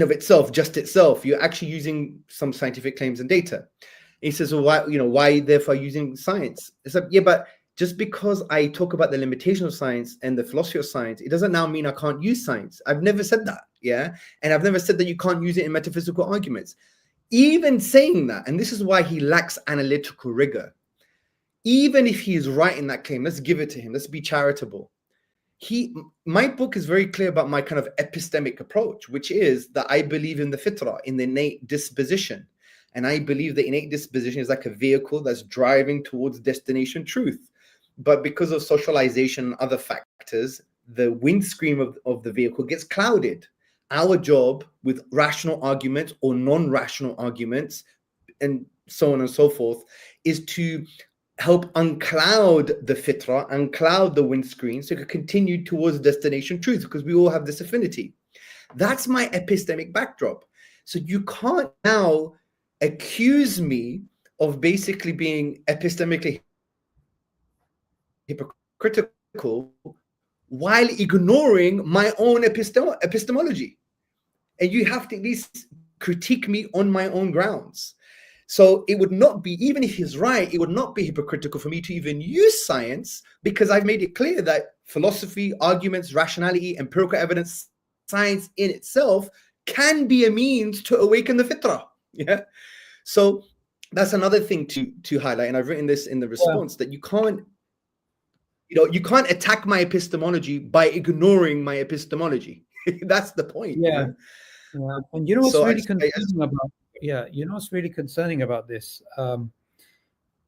of itself, just itself. You're actually using some scientific claims and data. He says, well, why therefore using science? It's like, yeah, but just because I talk about the limitation of science and the philosophy of science, it doesn't now mean I can't use science. I've never said that, and I've never said that you can't use it in metaphysical arguments. Even saying that, and this is why he lacks analytical rigor, even if he is right in that claim, let's give it to him, let's be charitable. My book is very clear about my kind of epistemic approach, which is that I believe in the fitrah, in the innate disposition. And I believe the innate disposition is like a vehicle that's driving towards destination truth. But because of socialization and other factors, the windscreen of the vehicle gets clouded. Our job with rational arguments or non-rational arguments, and so on and so forth, is to help uncloud the fitrah, uncloud the windscreen, so it can continue towards destination truth, because we all have this affinity. That's my epistemic backdrop. So you can't now accuse me of basically being epistemically hypocritical while ignoring my own epistemology. And you have to at least critique me on my own grounds. So it would not be, even if he's right, it would not be hypocritical for me to even use science, because I've made it clear that philosophy, arguments, rationality, empirical evidence, science in itself can be a means to awaken the fitrah. So that's another thing to highlight. And I've written this in the response, that you can't attack my epistemology by ignoring my epistemology. That's the point. Yeah. And what's really concerning about what's really concerning about this?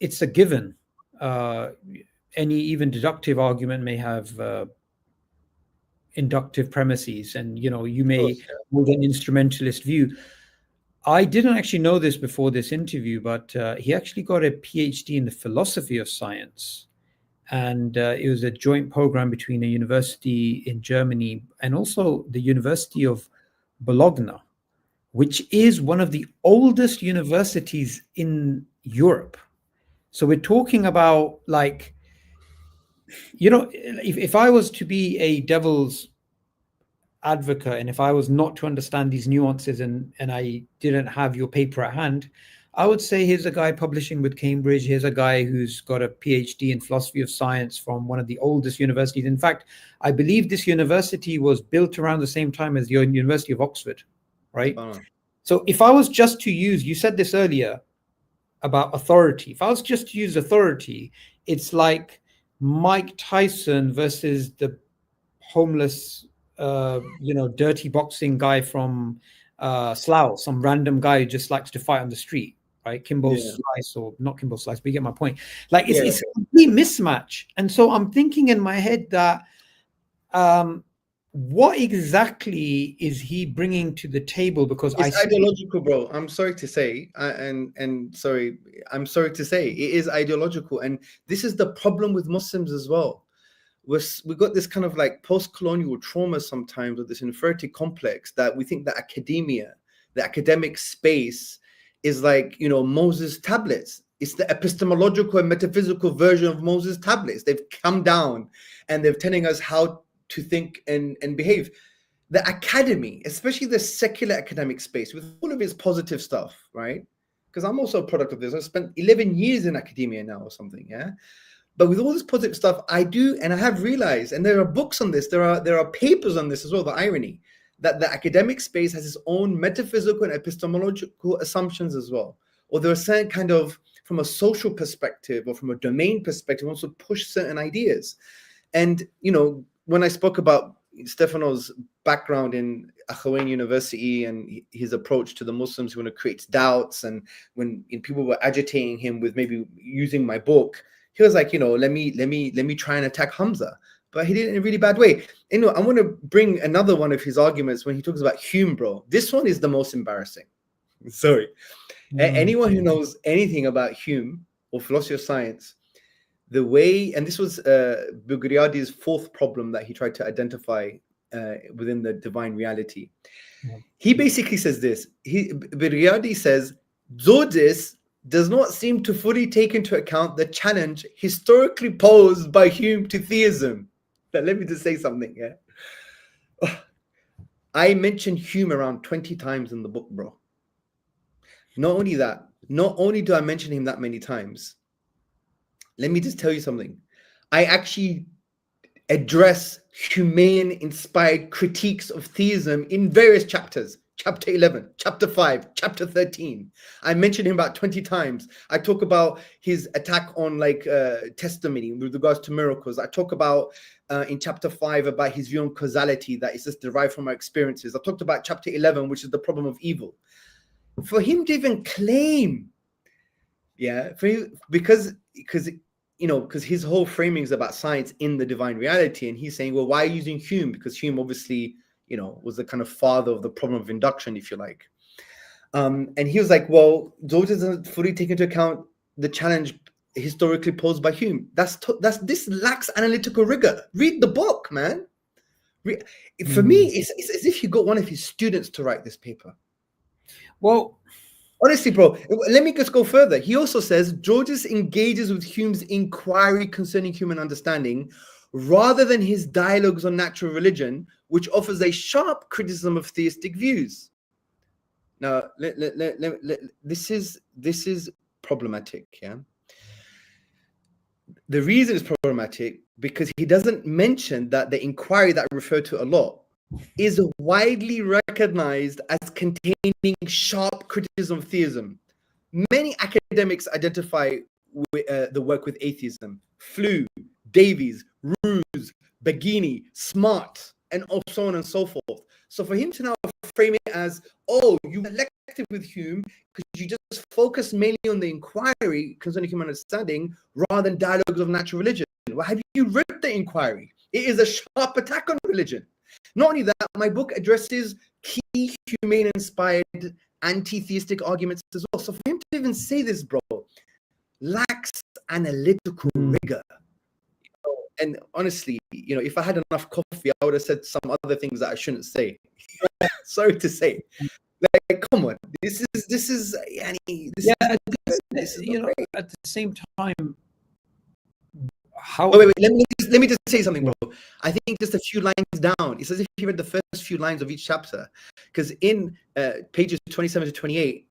It's a given. Any even deductive argument may have inductive premises, and you may hold an instrumentalist view. I didn't actually know this before this interview, but he actually got a PhD in the philosophy of science. And it was a joint program between a university in Germany and also the University of Bologna, which is one of the oldest universities in Europe. So we're talking about, like, if I was to be a devil's advocate, and if I was not to understand these nuances and I didn't have your paper at hand, I would say, here's a guy publishing with Cambridge. Here's a guy who's got a PhD in philosophy of science from one of the oldest universities. In fact, I believe this university was built around the same time as the University of Oxford, right? So if I was just to use, you said this earlier about authority. If I was just to use authority, it's like Mike Tyson versus the homeless, dirty boxing guy from Slough, some random guy who just likes to fight on the street. Right, Kimbo Slice, or not Kimbo Slice, but you get my point. Like, it's a complete mismatch. And so I'm thinking in my head that what exactly is he bringing to the table? Because it's ideological, bro. I'm sorry to say, I'm sorry to say, it is ideological, and this is the problem with Muslims as well. We've got this kind of like post-colonial trauma sometimes, with this inferiority complex, that we think that academia, the academic space is like, you know, Moses' tablets. It's the epistemological and metaphysical version of Moses' tablets. They've come down and they're telling us how to think and behave. The academy, especially the secular academic space, with all of its positive stuff, right? Because I'm also a product of this. I spent 11 years in academia now or something, yeah? But with all this positive stuff, I do, and I have realized, and there are books on this, there are papers on this as well, the irony, that the academic space has its own metaphysical and epistemological assumptions as well. Or there are certain kind of, from a social perspective or from a domain perspective, also push certain ideas. And, you know, when I spoke about Stefano's background in Akhawain University and his approach to the Muslims when it creates doubts, and when people were agitating him with maybe using my book, he was like, you know, let me try and attack Hamza. But he did it in a really bad way. And, you know, I want to bring another one of his arguments when he talks about Hume, bro. This one is the most embarrassing. Sorry. Anyone who knows anything about Hume or philosophy of science, the way, and this was Bigliardi's fourth problem that he tried to identify within the divine reality. He basically says this. Bigliardi says, Tzortzis does not seem to fully take into account the challenge historically posed by Hume to theism. Now, let me just say something, yeah? I mentioned Hume around 20 times in the book, bro. Not only that, not only do I mention him that many times, let me just tell you something. I actually address humane-inspired critiques of theism in various chapters. Chapter 11, chapter 5, chapter 13. I mentioned him about 20 times. I talk about his attack on testimony with regards to miracles. I talk about in chapter 5 about his view on causality, that is just derived from our experiences. I talked about chapter 11, which is the problem of evil. For him to even claim, because his whole framing is about science in the divine reality, and he's saying, well, why are you using Hume? Because Hume obviously, you know, was the kind of father of the problem of induction, if you like. And he was like, well, Tzortzis doesn't fully take into account the challenge historically posed by Hume. This lacks analytical rigor. Read the book, man. For me, it's as if you got one of his students to write this paper. Well, honestly, bro, let me just go further. He also says Tzortzis engages with Hume's inquiry concerning human understanding rather than his dialogues on natural religion, which offers a sharp criticism of theistic views. Now, this is problematic, yeah? The reason it's problematic because he doesn't mention that the inquiry that I refer to a lot is widely recognized as containing sharp criticism of theism. Many academics identify the work with atheism. Flew, Davies, Ruse, Baghini, Smart, and so on and so forth. So for him to now frame it as, oh, you elected with Hume because you just focus mainly on the inquiry concerning human understanding rather than dialogues of natural religion. Well, have you read the inquiry? It is a sharp attack on religion. Not only that, my book addresses key humane-inspired anti-theistic arguments as well. So for him to even say this, bro, lacks analytical rigor. And honestly, you know, if I had enough coffee, I would have said some other things that I shouldn't say. Sorry to say. Like, come on, this is you know, at the same time, how? Wait, let me just say something, bro. I think just a few lines down, it's as if you read the first few lines of each chapter, because in pages 27 to 28,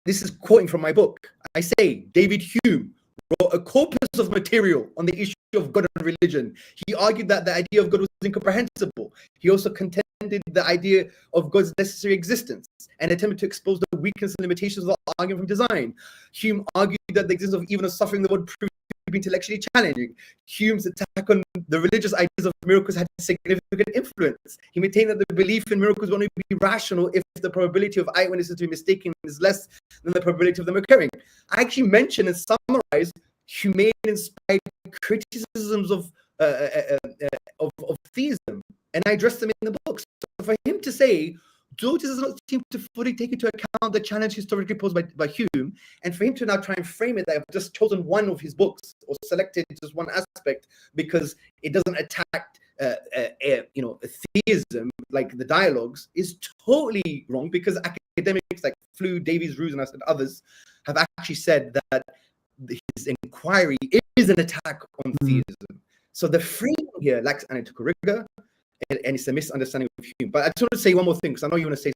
this is quoting from my book. I say David Hume wrote a corpus of material on the issue of God and religion. He argued that the idea of God was incomprehensible. He also contended the idea of God's necessary existence and attempted to expose the weakness and limitations of the argument from design. Hume argued that the existence of even a suffering the world proved to be intellectually challenging. Hume's attack on the religious ideas of miracles had significant influence. He maintained that the belief in miracles will only be rational if the probability of eyewitnesses to be mistaken is less than the probability of them occurring. I actually mentioned and summarized humane-inspired criticisms of theism, and I addressed them in the book. So for him to say Tzortzis does not seem to fully take into account the challenge historically posed by Hume, and for him to now try and frame it that I've just chosen one of his books or selected just one aspect because it doesn't attack theism, like the dialogues is totally wrong, because academics like Flew, Davies, Ruse, and I said others have actually said that his inquiry is an attack on theism. So the framing here lacks analytical rigor, and it's a misunderstanding of Hume. But I just want to say one more thing, because I know you want to say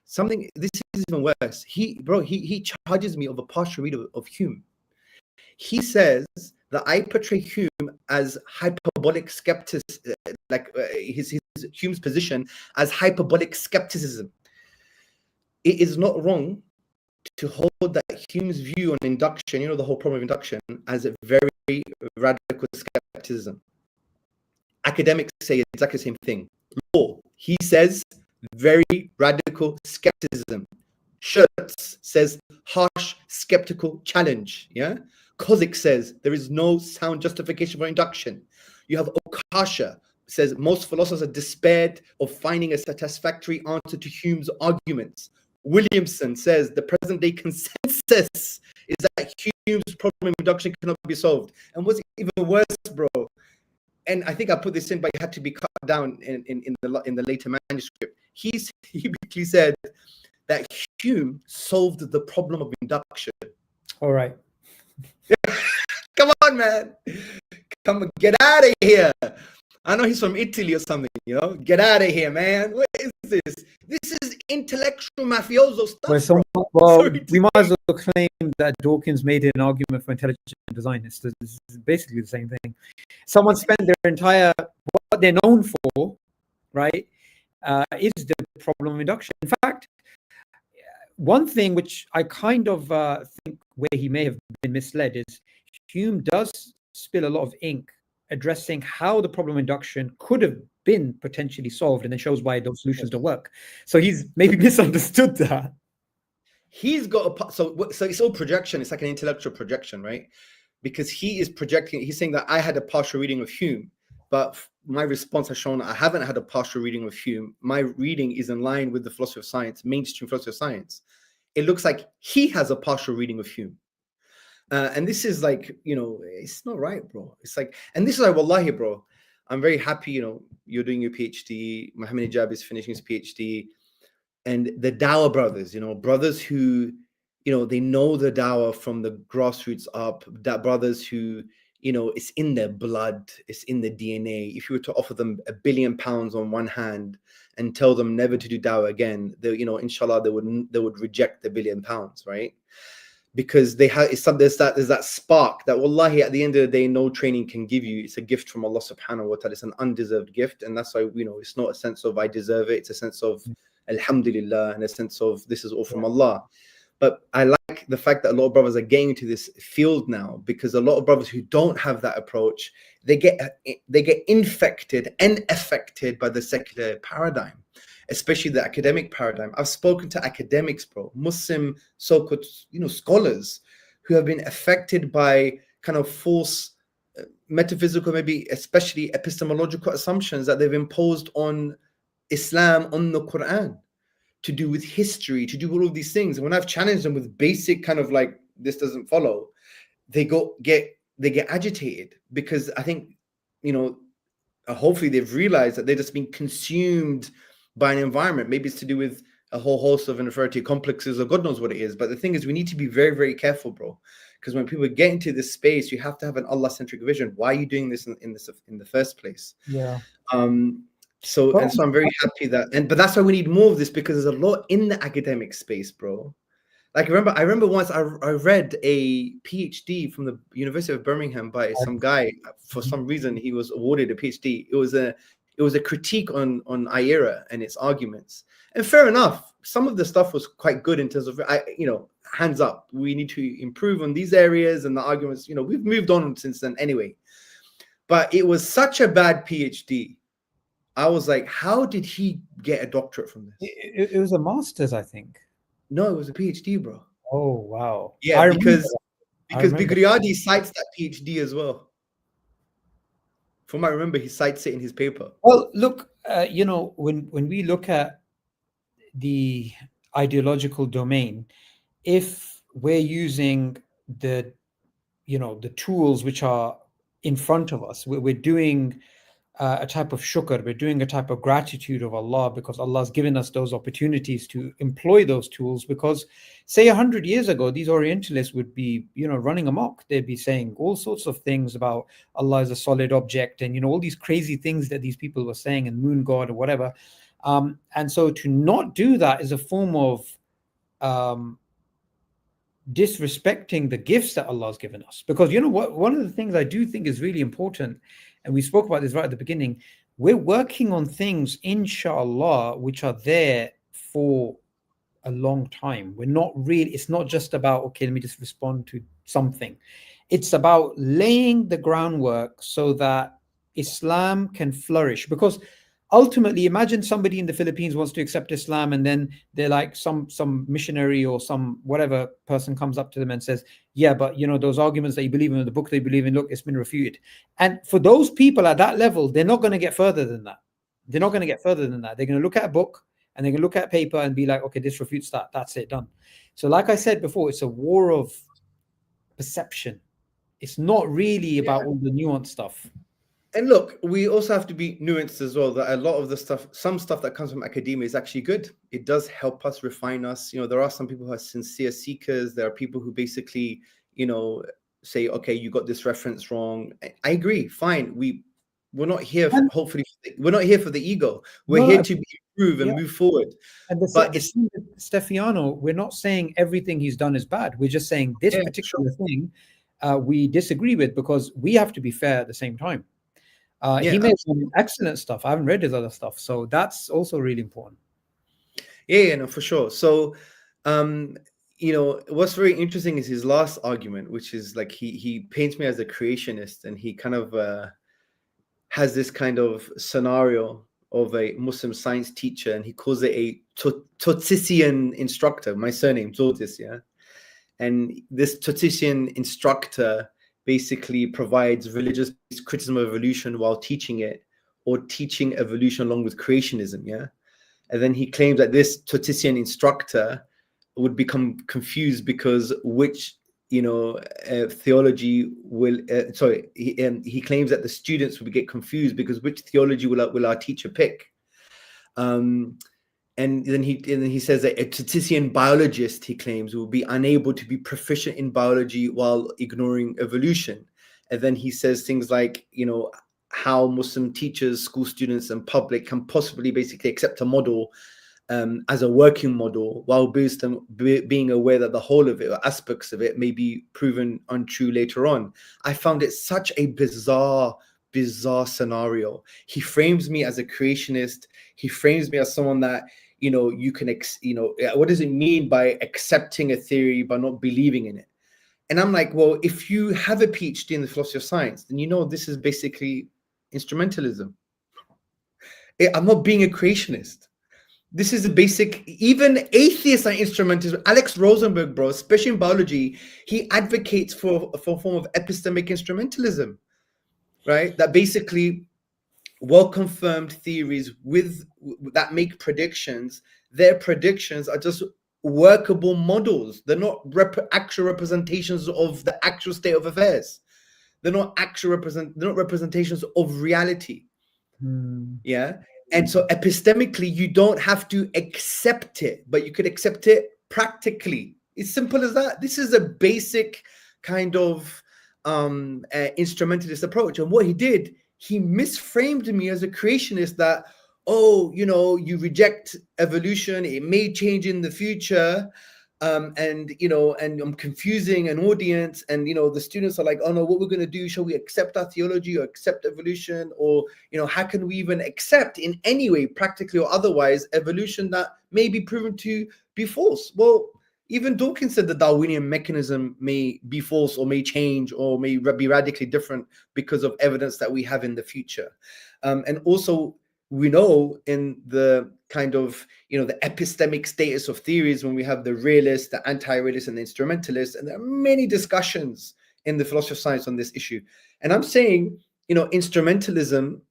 something. This is even worse. He charges me of a partial read of Hume. He says that I portray Hume as hyperbolic skepticism, his Hume's position as hyperbolic skepticism. It is not wrong to hold that Hume's view on induction, you know, the whole problem of induction, as a very radical skepticism. Academics say exactly the same thing. Law, he says, very radical skepticism. Tzortzis says harsh skeptical challenge. Yeah. Kozik says there is no sound justification for induction. You have Okasha says most philosophers are despaired of finding a satisfactory answer to Hume's arguments. Williamson says the present day consensus is that Hume's problem of induction cannot be solved. And what's even worse, bro, and I think I put this in, but it had to be cut down in the later manuscript. He basically said that Hume solved the problem of induction. All right. Come on, man. Come get out of here. I know he's from Italy or something, you know. Get out of here, man. What is this? This is intellectual mafioso stuff. We might as well claim that Dawkins made an argument for intelligent design. This is basically the same thing. Someone spent their entire, what they're known for, right, is the problem of induction. In fact, one thing which I kind of think where he may have been misled is Hume does spill a lot of ink addressing how the problem of induction could have been potentially solved, and then shows why those solutions don't work. So he's maybe misunderstood that. He's got a so it's all projection. It's like an intellectual projection, right? Because he is projecting. He's saying that I had a partial reading of Hume, but my response has shown I haven't had a partial reading of Hume. My reading is in line with the philosophy of science, mainstream philosophy of science. It looks like he has a partial reading of Hume. And this is like, you know, it's not right, bro. It's like, and this is like, wallahi, bro, I'm very happy, you know, you're doing your PhD. Mohammed Ijab is finishing his PhD. And the Dawah brothers, you know, brothers who, you know, they know the Dawah from the grassroots up, that brothers who, you know, it's in their blood, it's in the DNA. If you were to offer them £1 billion on one hand and tell them never to do Dawah again, they, you know, inshallah, they would reject the £1 billion, right? Because they have, there's that spark that wallahi at the end of the day no training can give you. It's a gift from Allah subhanahu wa ta'ala. It's an undeserved gift, and that's why, you know, it's not a sense of I deserve it. It's a sense of alhamdulillah, and a sense of this is all from Allah. But I like the fact that a lot of brothers are getting into this field now, because a lot of brothers who don't have that approach, they get infected and affected by the secular paradigm, especially the academic paradigm. I've spoken to academics, bro, Muslim so-called, you know, scholars who have been affected by kind of false metaphysical, maybe especially epistemological assumptions that they've imposed on Islam, on the Quran, to do with history, to do all of these things. And when I've challenged them with basic kind of like, this doesn't follow, they get agitated, because I think, you know, hopefully they've realized that they're just being consumed by an environment. Maybe it's to do with a whole host of inferiority complexes, or God knows what it is. But the thing is, we need to be very, very careful, bro. Because when people get into this space, you have to have an Allah-centric vision. Why are you doing this in the first place? Yeah. So I'm very happy but that's why we need more of this, because there's a lot in the academic space, bro. Like I remember once I read a PhD from the University of Birmingham by some guy. For some reason, he was awarded a PhD. It was a critique on IERA and its arguments. And fair enough, some of the stuff was quite good in terms of, you know, hands up, we need to improve on these areas, and the arguments, you know, we've moved on since then anyway. But it was such a bad PhD. I was like, how did he get a doctorate from this? It was a master's, I think. No, it was a PhD, bro. Oh, wow. Yeah, because Bigliardi cites that PhD as well. From what I remember, he cites it in his paper. Well, look, you know, when we look at the ideological domain, if we're using the tools which are in front of us, we're doing a type of shukr, we're doing a type of gratitude of Allah because Allah's given us those opportunities to employ those tools. Because say 100 years ago, these Orientalists would be, running amok. They'd be saying all sorts of things about Allah as a solid object, and all these crazy things that these people were saying, and moon god or whatever. And so to not do that is a form of disrespecting the gifts that Allah has given us. Because what, one of the things I do think is really important, and we spoke about this right at the beginning, we're working on things, inshallah, which are there for a long time. We're not really, it's not just about, okay, let me just respond to something. It's about laying the groundwork so that Islam can flourish. Because ultimately, imagine somebody in the Philippines wants to accept Islam, and then they're like, some missionary or some whatever person comes up to them and says, yeah, but those arguments that you believe in, the book they believe in, look, it's been refuted. And for those people at that level, they're not going to get further than that. They're not going to get further than that. They're going to look at a book and they can look at paper and be like, okay, this refutes that. That's it, done. So like I said before, it's a war of perception. It's not really about all the nuanced stuff. And look, we also have to be nuanced as well, that a lot of the stuff, some stuff that comes from academia is actually good. It does help us refine us. There are some people who are sincere seekers. There are people who basically, say, okay, you got this reference wrong. I agree. Fine. We're not here for, hopefully, we're not here for the ego. We're here to improve and move forward. And but it's Stefano, we're not saying everything he's done is bad. We're just saying this particular thing we disagree with, because we have to be fair at the same time. He made some excellent stuff. I haven't read his other stuff, so that's also really important. Yeah, no, for sure. So, what's very interesting is his last argument, which is like he paints me as a creationist, and he kind of has this kind of scenario of a Muslim science teacher, and he calls it a Tzortzisian instructor. My surname, Tzortzis, yeah. And this Tzortzisian instructor basically provides religious criticism of evolution while teaching it, or teaching evolution along with creationism, yeah? And then he claims that this Tzortzisian instructor would become confused because which, theology will, he claims that the students will get confused because which theology will our teacher pick? And then he says that a Tzortzisian biologist, he claims, will be unable to be proficient in biology while ignoring evolution. And then he says things like, how Muslim teachers, school students, and public can possibly basically accept a model as a working model while being aware that the whole of it or aspects of it may be proven untrue later on. I found it such a bizarre scenario. He frames me as a creationist. He frames me as someone that, you can, what does it mean by accepting a theory but not believing in it? And I'm like, well, if you have a PhD in the philosophy of science, then this is basically instrumentalism. I'm not being a creationist. This is the basic, even atheists are instrumentalists. Alex Rosenberg, bro, especially in biology, he advocates for a form of epistemic instrumentalism, right? That basically well-confirmed theories that make predictions, their predictions are just workable models. They're not actual representations of the actual state of affairs. They're not representations of reality. Yeah. And so epistemically, you don't have to accept it, but you could accept it practically. It's simple as that. This is a basic kind of instrumentalist approach. And what he did, he misframed me as a creationist that, you reject evolution, it may change in the future. And I'm confusing an audience, and the students are like, oh no, what we're going to do, shall we accept our theology or accept evolution, or how can we even accept in any way, practically or otherwise, evolution that may be proven to be false? Well, even Dawkins said the Darwinian mechanism may be false or may change or may be radically different because of evidence that we have in the future. And also, we know in the kind of, the epistemic status of theories, when we have the realist, the anti-realist, and the instrumentalist, and there are many discussions in the philosophy of science on this issue. And I'm saying, instrumentalism,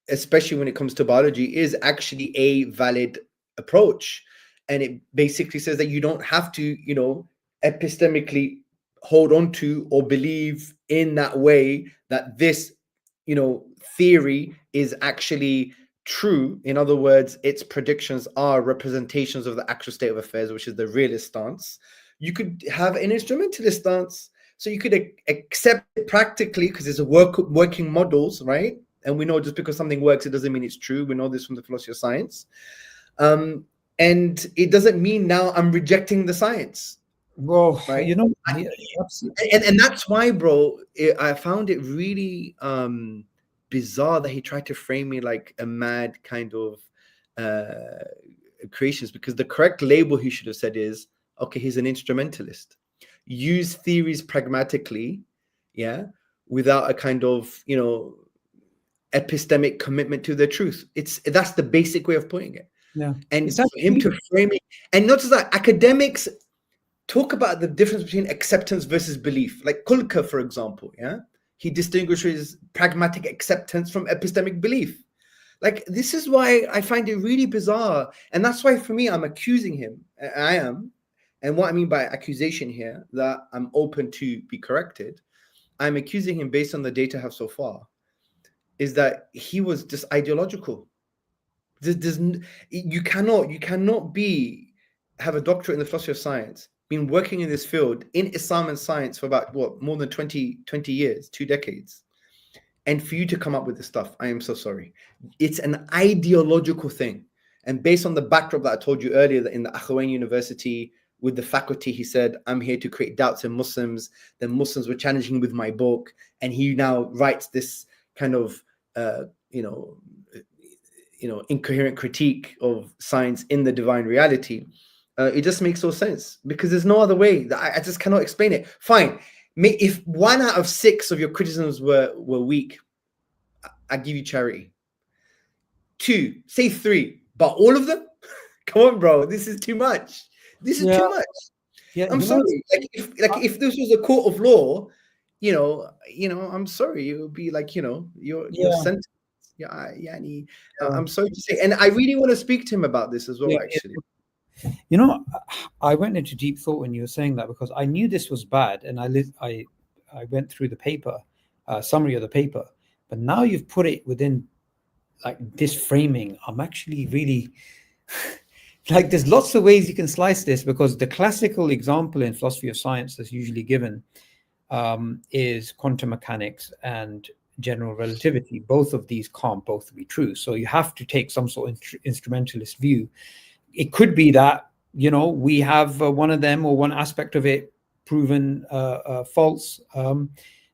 especially when it comes to biology, is actually a valid approach. And it basically says that you don't have to, epistemically hold on to or believe in that way that this, theory is actually true. In other words, its predictions are representations of the actual state of affairs, which is the realist stance. You could have an instrumentalist stance. So you could accept it practically because it's a working models, right? And we know just because something works, it doesn't mean it's true. We know this from the philosophy of science. And it doesn't mean now I'm rejecting the science. Well, right? you know, And that's why, bro, I found it really bizarre that he tried to frame me like a mad kind of creationist, because the correct label he should have said is, okay, he's an instrumentalist. Use theories pragmatically, yeah, without a kind of, you know, epistemic commitment to the truth. That's the basic way of putting it. Yeah. And for him to frame it, and not just that, academics talk about the difference between acceptance versus belief. Like Kulka, for example, yeah, he distinguishes pragmatic acceptance from epistemic belief. Like, this is why I find it really bizarre, and that's why for me I'm accusing him. I am, and what I mean by accusation here, that I'm open to be corrected. I'm accusing him based on the data I have so far, is that he was just ideological. You cannot have a doctorate in the philosophy of science, been working in this field in Islam and science for about more than 20 years, 2 decades, and for you to come up with this stuff, I am so sorry. It's an ideological thing. And based on the backdrop that I told you earlier, that in the Akhawain University with the faculty, he said, I'm here to create doubts in Muslims. Then Muslims were challenging him with my book, and he now writes this kind of incoherent critique of science in the divine reality. It just makes no sense, because there's no other way. I just cannot explain it. Fine, if 1 out of 6 of your criticisms were weak, I give you charity. 2, say 3, but all of them? Come on, bro, this is too much. This is too much. Yeah, I'm sorry. If this was a court of law, I'm sorry, it would be like, your sentence. I'm sorry to say, and I really want to speak to him about this as well, actually. You know, I went into deep thought when you were saying that, because I knew this was bad, and I went through the paper, summary of the paper, but now you've put it within like this framing. I'm actually really like, there's lots of ways you can slice this, because the classical example in philosophy of science that's usually given is quantum mechanics and general relativity. Both of these can't both be true, so you have to take some sort of instrumentalist view. It could be that, we have one of them or one aspect of it proven false.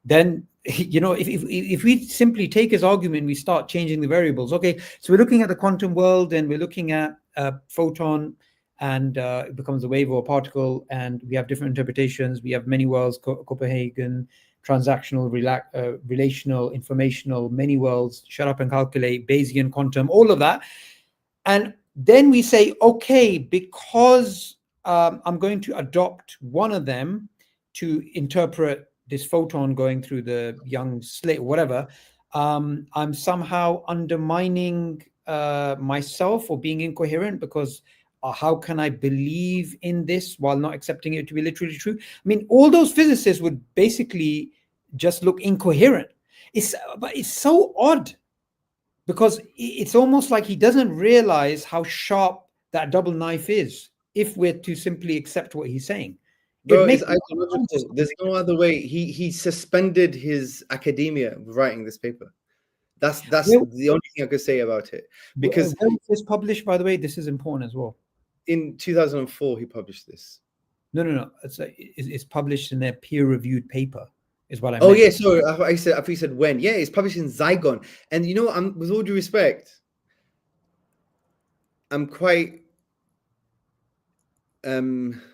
Then, if we simply take his argument, we start changing the variables. Okay, so we're looking at the quantum world, and we're looking at a photon, and it becomes a wave or a particle, and we have different interpretations. We have many worlds, Copenhagen, transactional, relational, informational, many worlds, shut up and calculate, Bayesian, quantum, all of that. And then we say, okay, because I'm going to adopt one of them to interpret this photon going through the Young slit or whatever, I'm somehow undermining myself or being incoherent, because how can I believe in this while not accepting it to be literally true? I mean, all those physicists would basically just look incoherent. But it's so odd, because it's almost like he doesn't realize how sharp that double knife is if we're to simply accept what he's saying. Bro, it's ideological. There's no other way. He suspended his academia writing this paper. That's the only thing I could say about it. Because when was this published, by the way? This is important as well. In 2004, he published this. No. It's published in a peer-reviewed paper, is what I meant. Oh yeah, sorry. I thought you said when. Yeah, it's published in Zygon. And with all due respect, I'm quite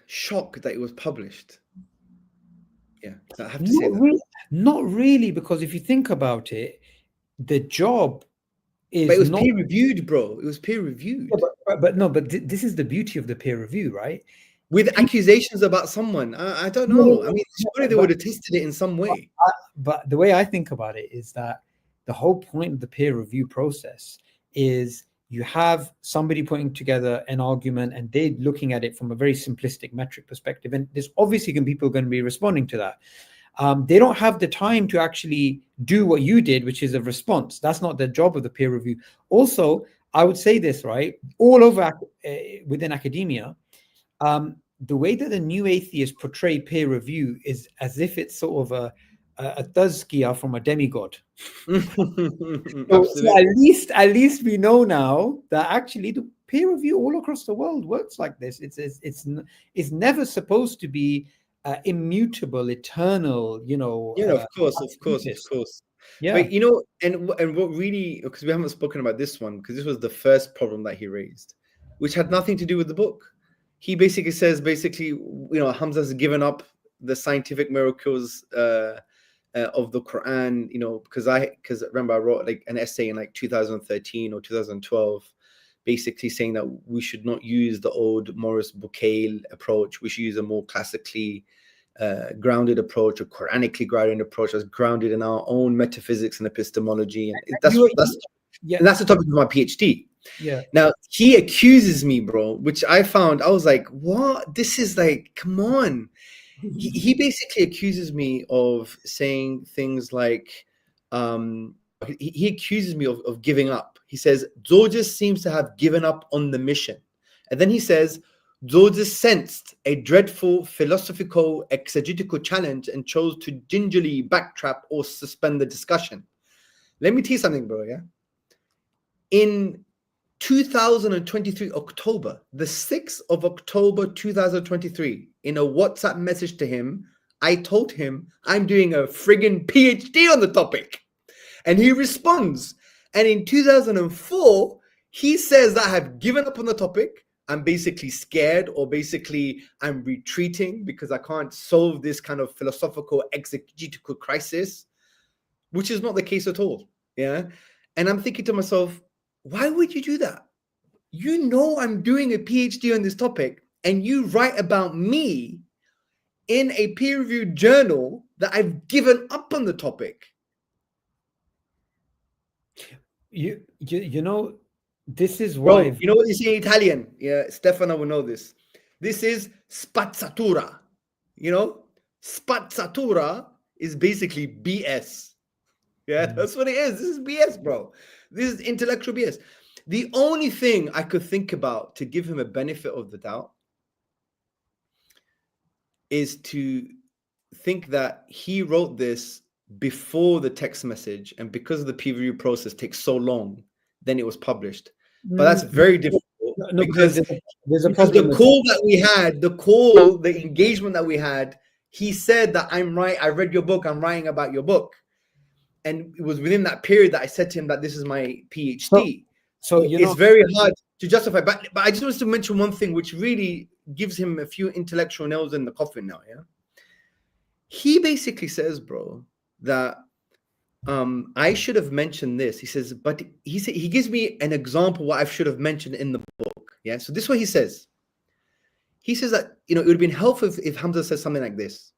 shocked that it was published. Yeah, I have to say that. Not really, because if you think about it, the job is. But it was peer-reviewed, bro. It was peer-reviewed. Yeah, but this is the beauty of the peer review, right? With accusations about someone. I don't know. I mean, surely they would have tested it in some way. But the way I think about it is that the whole point of the peer review process is you have somebody putting together an argument, and they're looking at it from a very simplistic metric perspective. And there's obviously people going to be responding to that. They don't have the time to actually do what you did, which is a response. That's not the job of the peer review. Also, I would say this, right? All over within academia, the way that the new atheists portray peer review is as if it's sort of a tazkiyah from a demigod. So at least we know now that actually the peer review all across the world works like this. It's never supposed to be immutable, eternal. Of course. Yeah. But and what really, because we haven't spoken about this one, because this was the first problem that he raised, which had nothing to do with the book. He basically says, Hamza has given up the scientific miracles of the Quran, because remember I wrote like an essay in like 2013 or 2012, basically saying that we should not use the old Maurice Bucaille approach. We should use a more classically grounded approach, a Quranically grounded approach that's grounded in our own metaphysics and epistemology. And that's the topic of my PhD. Yeah. Now he accuses me, bro, which I was like, what? This is like, come on. He basically accuses me of saying things like, he accuses me of giving up. He says, Tzortzis seems to have given up on the mission. And then he says, Tzortzis sensed a dreadful philosophical exegetical challenge and chose to gingerly backtrap or suspend the discussion. Let me tell you something, bro, yeah? In 2023 October, the 6th of October 2023, in a WhatsApp message to him, I told him I'm doing a friggin' PhD on the topic. And he responds. And in 2004, he says that I have given up on the topic. I'm basically scared, or basically I'm retreating because I can't solve this kind of philosophical exegetical crisis, which is not the case at all. Yeah. And I'm thinking to myself, why would you do that? You know I'm doing a PhD on this topic, and you write about me in a peer-reviewed journal that I've given up on the topic. You know, this is why. Bro, you know what you say in Italian? Yeah, Stefano will know this. This is spazzatura. Spazzatura is basically BS. Yeah, that's what it is. This is BS, bro. This is intellectual BS. The only thing I could think about to give him a benefit of the doubt is to think that he wrote this before the text message, and because the peer review process takes so long, then it was published. But that's very difficult. No, because there's a The problem. call that we had, the engagement that we had, he said that I'm right. I read your book. I'm writing about your book. And it was within that period that I said to him that this is my PhD. So it's very hard to justify. But I just wanted to mention one thing, which really gives him a few intellectual nails in the coffin now. Yeah. He basically says, bro, that I should have mentioned this. He says, but he gives me an example what I should have mentioned in the book. Yeah. So this is what he says. He says that, it would have been helpful if Hamza says something like this.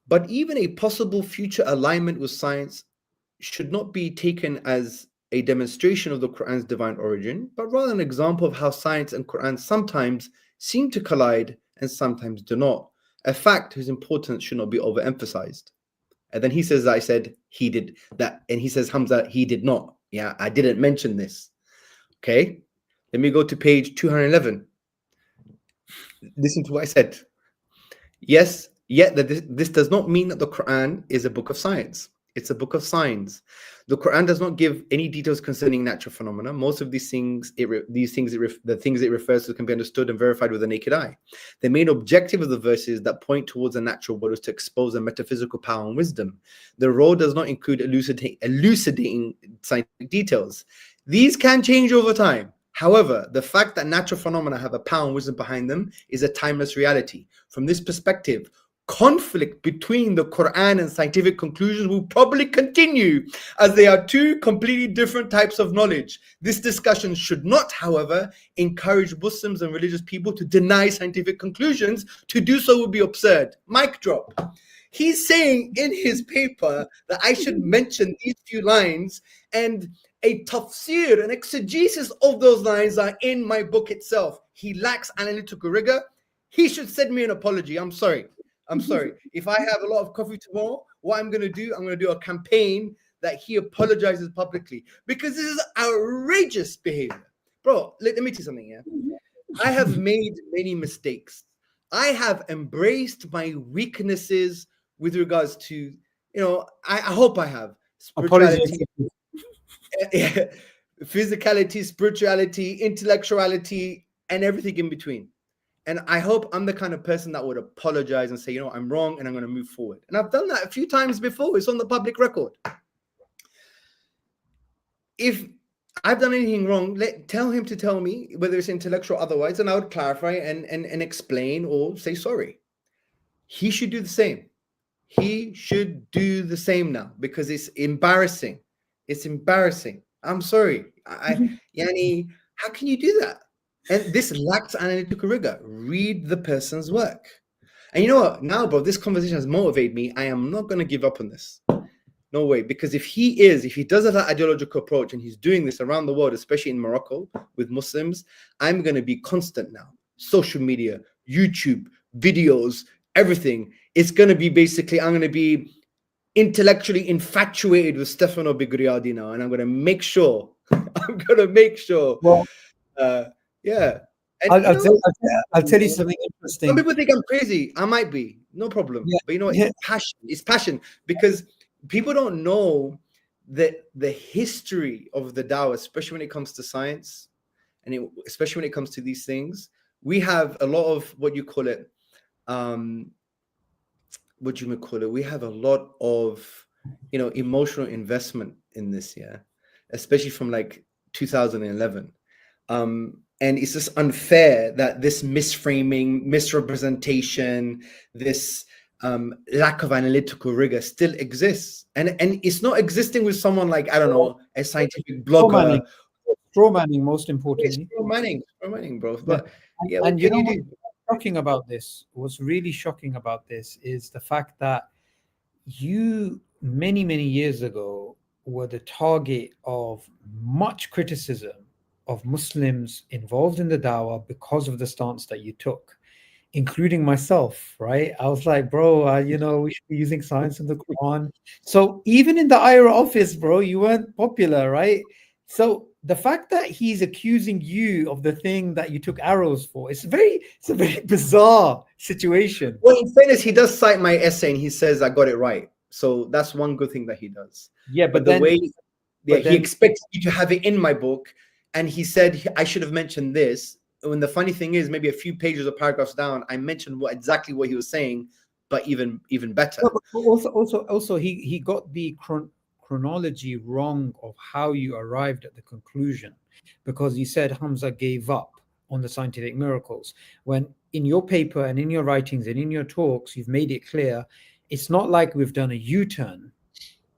But even a possible future alignment with science should not be taken as a demonstration of the Quran's divine origin, but rather an example of how science and Quran sometimes seem to collide and sometimes do not, a fact whose importance should not be overemphasized. And then he says that I said he did that, and he says, Hamza, he did not. Yeah, I didn't mention this. Okay, let me go to page 211. Listen to what I said. Yes, yet that this does not mean that the Quran is a book of science. It's a book of signs. The Quran does not give any details concerning natural phenomena. Most of the things it refers to can be understood and verified with the naked eye. The main objective of the verses that point towards a natural world is to expose a metaphysical power and wisdom. The role does not include elucidating scientific details. These can change over time. However, the fact that natural phenomena have a power and wisdom behind them is a timeless reality. From this perspective, conflict between the Quran and scientific conclusions will probably continue, as they are two completely different types of knowledge. This discussion should not, however, encourage Muslims and religious people to deny scientific conclusions. To do so would be absurd. Mic drop. He's saying in his paper that I should mention these few lines, and a tafsir, an exegesis of those lines are in my book itself. He lacks analytical rigor. He should send me an apology. I'm sorry. I'm sorry. If I have a lot of coffee tomorrow, what I'm going to do, I'm going to do a campaign that he apologizes publicly, because this is outrageous behavior. Bro, let me tell you something, yeah? I have made many mistakes. I have embraced my weaknesses with regards to, I hope I have spirituality, physicality, spirituality, intellectuality, and everything in between. And I hope I'm the kind of person that would apologize and say, I'm wrong, and I'm going to move forward. And I've done that a few times before. It's on the public record. If I've done anything wrong, tell him to tell me, whether it's intellectual or otherwise, and I would clarify and explain or say sorry. He should do the same. He should do the same now, because it's embarrassing. It's embarrassing. I'm sorry. Yani, how can you do that? And this lacks analytical rigor. Read the person's work. And you know what? Now, bro, this conversation has motivated me. I am not going to give up on this. No way. Because if he does have that ideological approach, and he's doing this around the world, especially in Morocco with Muslims, I'm going to be constant now. Social media, YouTube, videos, everything. It's going to be basically, I'm going to be intellectually infatuated with Stefano Bigliardi now. And I'm going to make sure, Well, yeah. And I'll tell you something interesting. Some people think I'm crazy. I might be. No problem. Yeah. But it's passion. It's passion, because people don't know the history of the Dawah, especially when it comes to science, and especially when it comes to these things. We have a lot of what you call it. We have a lot of, emotional investment in this, especially from like 2011. And it's just unfair that this misframing, misrepresentation, this lack of analytical rigor still exists. And it's not existing with someone like, I don't know, a scientific blogger. Straw manning, most importantly. Straw manning, bro. But yeah, and you know what's really shocking about this is the fact that you many years ago were the target of much criticism of Muslims involved in the dawah because of the stance that you took, including myself, right? I was like, bro, we should be using science in the Quran. So even in the IRA office, bro, you weren't popular, right? So the fact that he's accusing you of the thing that you took arrows for, it's a very bizarre situation. Well, in fairness, he does cite my essay, and he says I got it right. So that's one good thing that he does. Yeah, but he expects you to have it in my book. And he said I should have mentioned this. When the funny thing is, maybe a few pages or paragraphs down, I mentioned exactly what he was saying, but even better. No, but also, he got the chronology wrong of how you arrived at the conclusion, because you said Hamza gave up on the scientific miracles, when in your paper and in your writings and in your talks, you've made it clear it's not like we've done a U-turn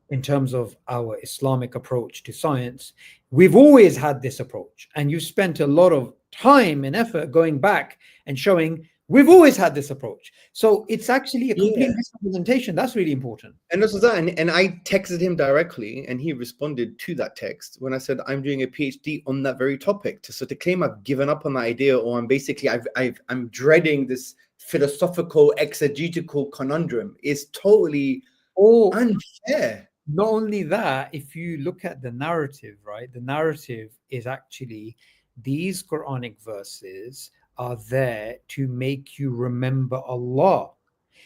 in terms of our Islamic approach to science. We've always had this approach, and you spent a lot of time and effort going back and showing we've always had this approach. So it's actually a complete misrepresentation. That's really important. And this was that. And I texted him directly, and he responded to that text when I said I'm doing a PhD on that very topic. So to claim I've given up on that idea, or I'm basically I'm dreading this philosophical exegetical conundrum, is totally unfair. Not only that, if you look at the narrative, right? The narrative is actually these Quranic verses are there to make you remember Allah.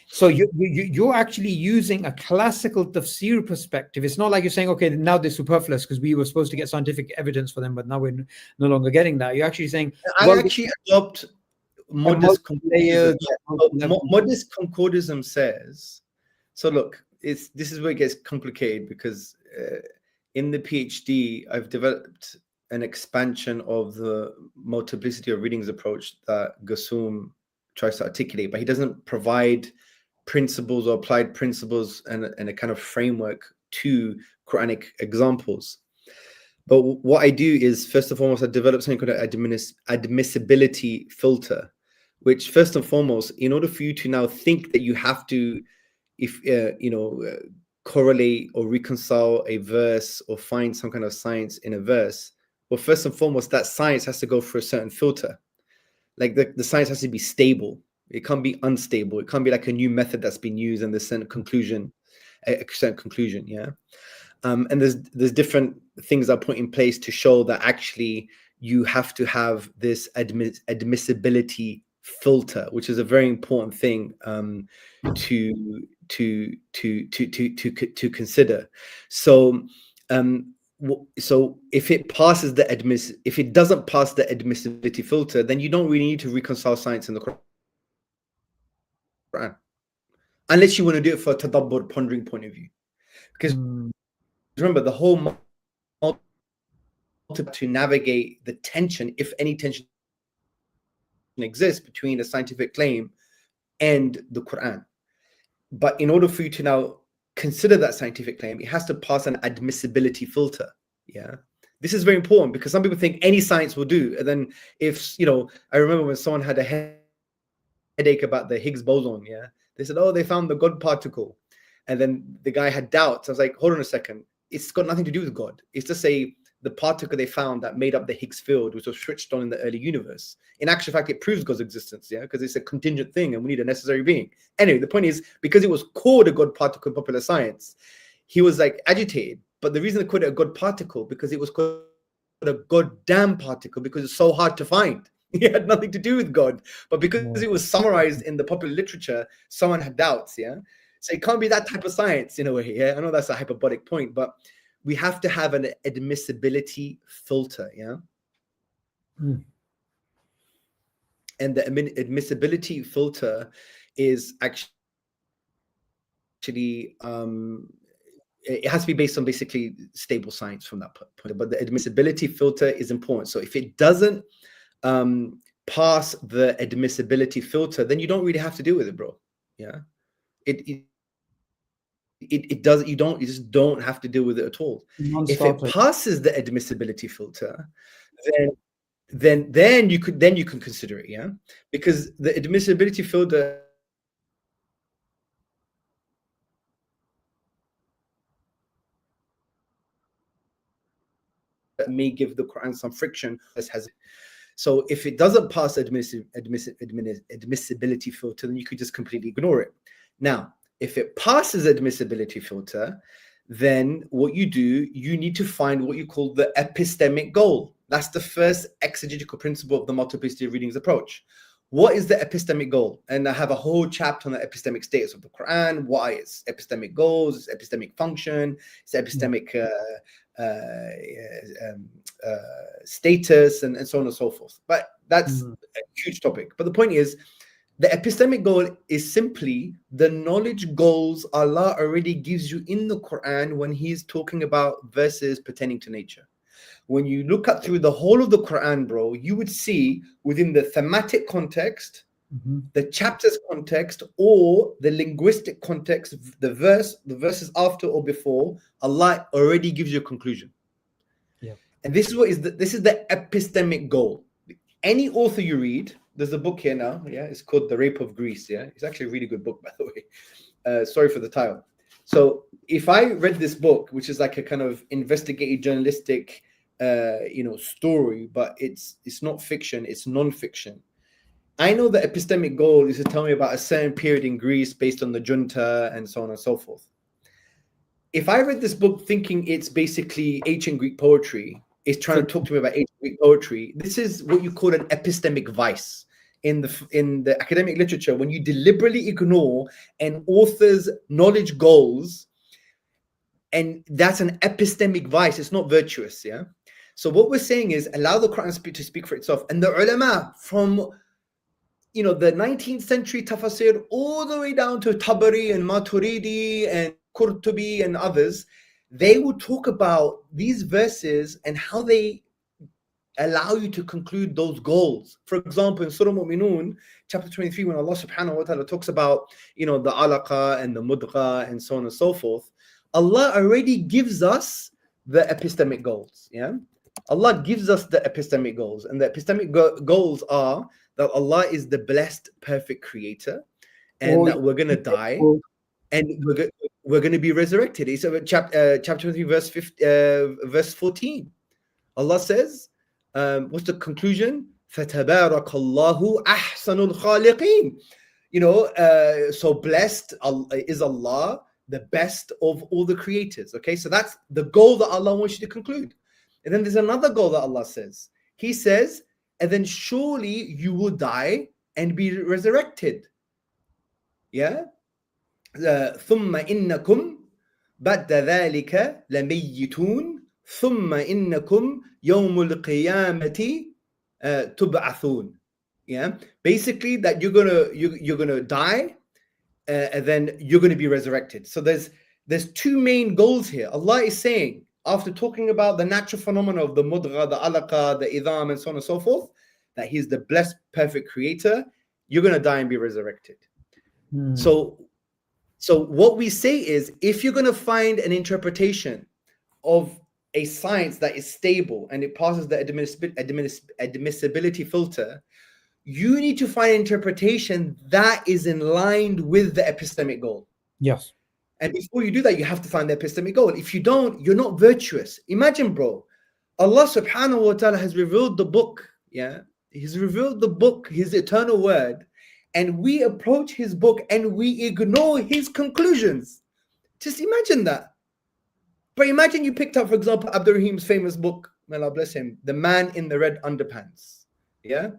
So you're actually using a classical tafsir perspective. It's not like you're saying, okay, now they're superfluous because we were supposed to get scientific evidence for them, but now we're no longer getting that. You're actually saying, I actually adopt modest concordism. Modest concordism says, so look, this is where it gets complicated, because in the PhD, I've developed an expansion of the multiplicity of readings approach that Gassoum tries to articulate, but he doesn't provide principles or applied principles and a kind of framework to Quranic examples. But what I do is, first and foremost, I develop something called an admissibility filter, which first and foremost, in order for you to now think that you have to, correlate or reconcile a verse or find some kind of science in a verse, well, first and foremost, that science has to go through a certain filter. Like the science has to be stable. It can't be unstable. It can't be like a new method that's been used and there's a conclusion, yeah. And there's different things that are put in place to show that actually you have to have this admissibility filter, which is a very important thing to consider. So so if it passes if it doesn't pass the admissibility filter, then you don't really need to reconcile science in the Quran, unless you want to do it for a tadabbur, pondering point of view. Because remember, the whole to navigate the tension, if any tension exists between a scientific claim and the Quran. But in order for you to now consider that scientific claim, it has to pass an admissibility filter. Yeah, this is very important because some people think any science will do, and then if I remember when someone had a headache about the Higgs boson. Yeah, they said, oh, they found the God particle, and then the guy had doubts. I was like, hold on a second, it's got nothing to do with God. It's just the particle they found that made up the Higgs field, which was switched on in the early universe. In actual fact, it proves God's existence, yeah, because it's a contingent thing and we need a necessary being. Anyway, the point is, because it was called a God particle in popular science, he was like agitated. But the reason they called it a God particle, because it was called a goddamn particle, because it's so hard to find. It had nothing to do with God. But because it was summarized in the popular literature, someone had doubts, yeah? So it can't be that type of science in a way, yeah? I know that's a hyperbolic point, but we have to have an admissibility filter, yeah? And the admissibility filter is actually, it has to be based on basically stable science from that point. But the admissibility filter is important. So if it doesn't pass the admissibility filter, then you don't really have to deal with it, bro. Yeah, it does. You just don't have to deal with it at all. If it passes the admissibility filter, then you can consider it, yeah, because the admissibility filter may give the Quran some friction. So if it doesn't pass admissibility filter, then you could just completely ignore it. Now, if it passes admissibility filter, then what you do, you need to find what you call the epistemic goal. That's the first exegetical principle of the multiplicity of readings approach. What is the epistemic goal? And I have a whole chapter on the epistemic status of the Quran, why it's epistemic goals, it's epistemic function, it's epistemic status, and so on and so forth. But that's a huge topic. But the point is, the epistemic goal is simply the knowledge goals Allah already gives you in the Quran when He's talking about verses pertaining to nature. When you look at through the whole of the Quran, bro, you would see within the thematic context, the chapters context, or the linguistic context, the verses after or before, Allah already gives you a conclusion. Yeah. And this is the epistemic goal. Any author you read, there's a book here now, yeah, it's called The Rape of Greece, yeah. It's actually a really good book, by the way. Sorry for the title. So if I read this book, which is like a kind of investigative journalistic story, but it's not fiction, it's non-fiction. I know the epistemic goal is to tell me about a certain period in Greece based on the junta and so on and so forth. If I read this book thinking it's basically ancient Greek poetry, it's trying to talk to me about ancient Greek poetry, this is what you call an epistemic vice. In the academic literature, when you deliberately ignore an author's knowledge goals, and that's an epistemic vice, it's not virtuous, yeah? So what we're saying is allow the Quran to speak for itself. And the ulama from the 19th century tafsir all the way down to Tabari and Maturidi and Qurtubi and others, they will talk about these verses and how they allow you to conclude those goals. For example, in Surah Mu'minun, chapter 23, when Allah subhanahu wa ta'ala talks about the alaqa and the mudgha and so on and so forth, Allah already gives us the epistemic goals. Yeah, Allah gives us the epistemic goals, and the epistemic goals are that Allah is the blessed, perfect creator, and that we're going to die, and we're going to be resurrected. It's chapter 23, verse 14. Allah says, what's the conclusion? فَتَبَارَكَ اللَّهُ أَحْسَنُ الْخَالِقِينَ. So blessed is Allah, the best of all the creators. Okay, so that's the goal that Allah wants you to conclude. And then there's another goal that Allah says. He says, and then surely you will die and be resurrected. Yeah. ثُمَّ إِنَّكُمْ بَعْدَ ذَلِكَ لَمَيِّتُونَ ثُمَّ إِنَّكُمْ يَوْمُ الْقِيَامَةِ تُبْعَثُونَ. Yeah, basically that you're gonna die, and then you're gonna be resurrected. So there's two main goals here. Allah is saying, after talking about the natural phenomena of the mudgha, the alaqa, the idham, and so on and so forth, that He's the blessed, perfect creator. You're gonna die and be resurrected. So what we say is, if you're gonna find an interpretation of a science that is stable and it passes the admissibility filter, you need to find interpretation that is in line with the epistemic goal. Yes. And before you do that, you have to find the epistemic goal. If you don't, you're not virtuous. Imagine, bro, Allah subhanahu wa ta'ala has revealed the book. Yeah, He's revealed the book, His eternal word, and we approach His book and we ignore His conclusions. Just imagine that. But imagine you picked up, for example, Abdul Rahim's famous book, may Allah bless him, The Man in the Red Underpants. Yeah.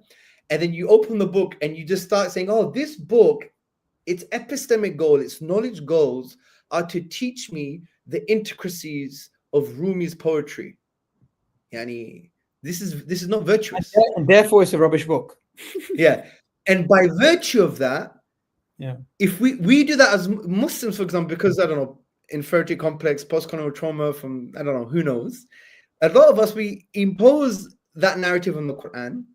And then you open the book and you just start saying, oh, this book, its epistemic goal, its knowledge goals are to teach me the intricacies of Rumi's poetry. Yani, this is not virtuous. And therefore it's a rubbish book. Yeah. And by virtue of that, yeah, if we do that as Muslims, for example, because, I don't know, inferiority complex, post-colonial trauma from, I don't know, who knows, a lot of us, we impose that narrative on the Quran,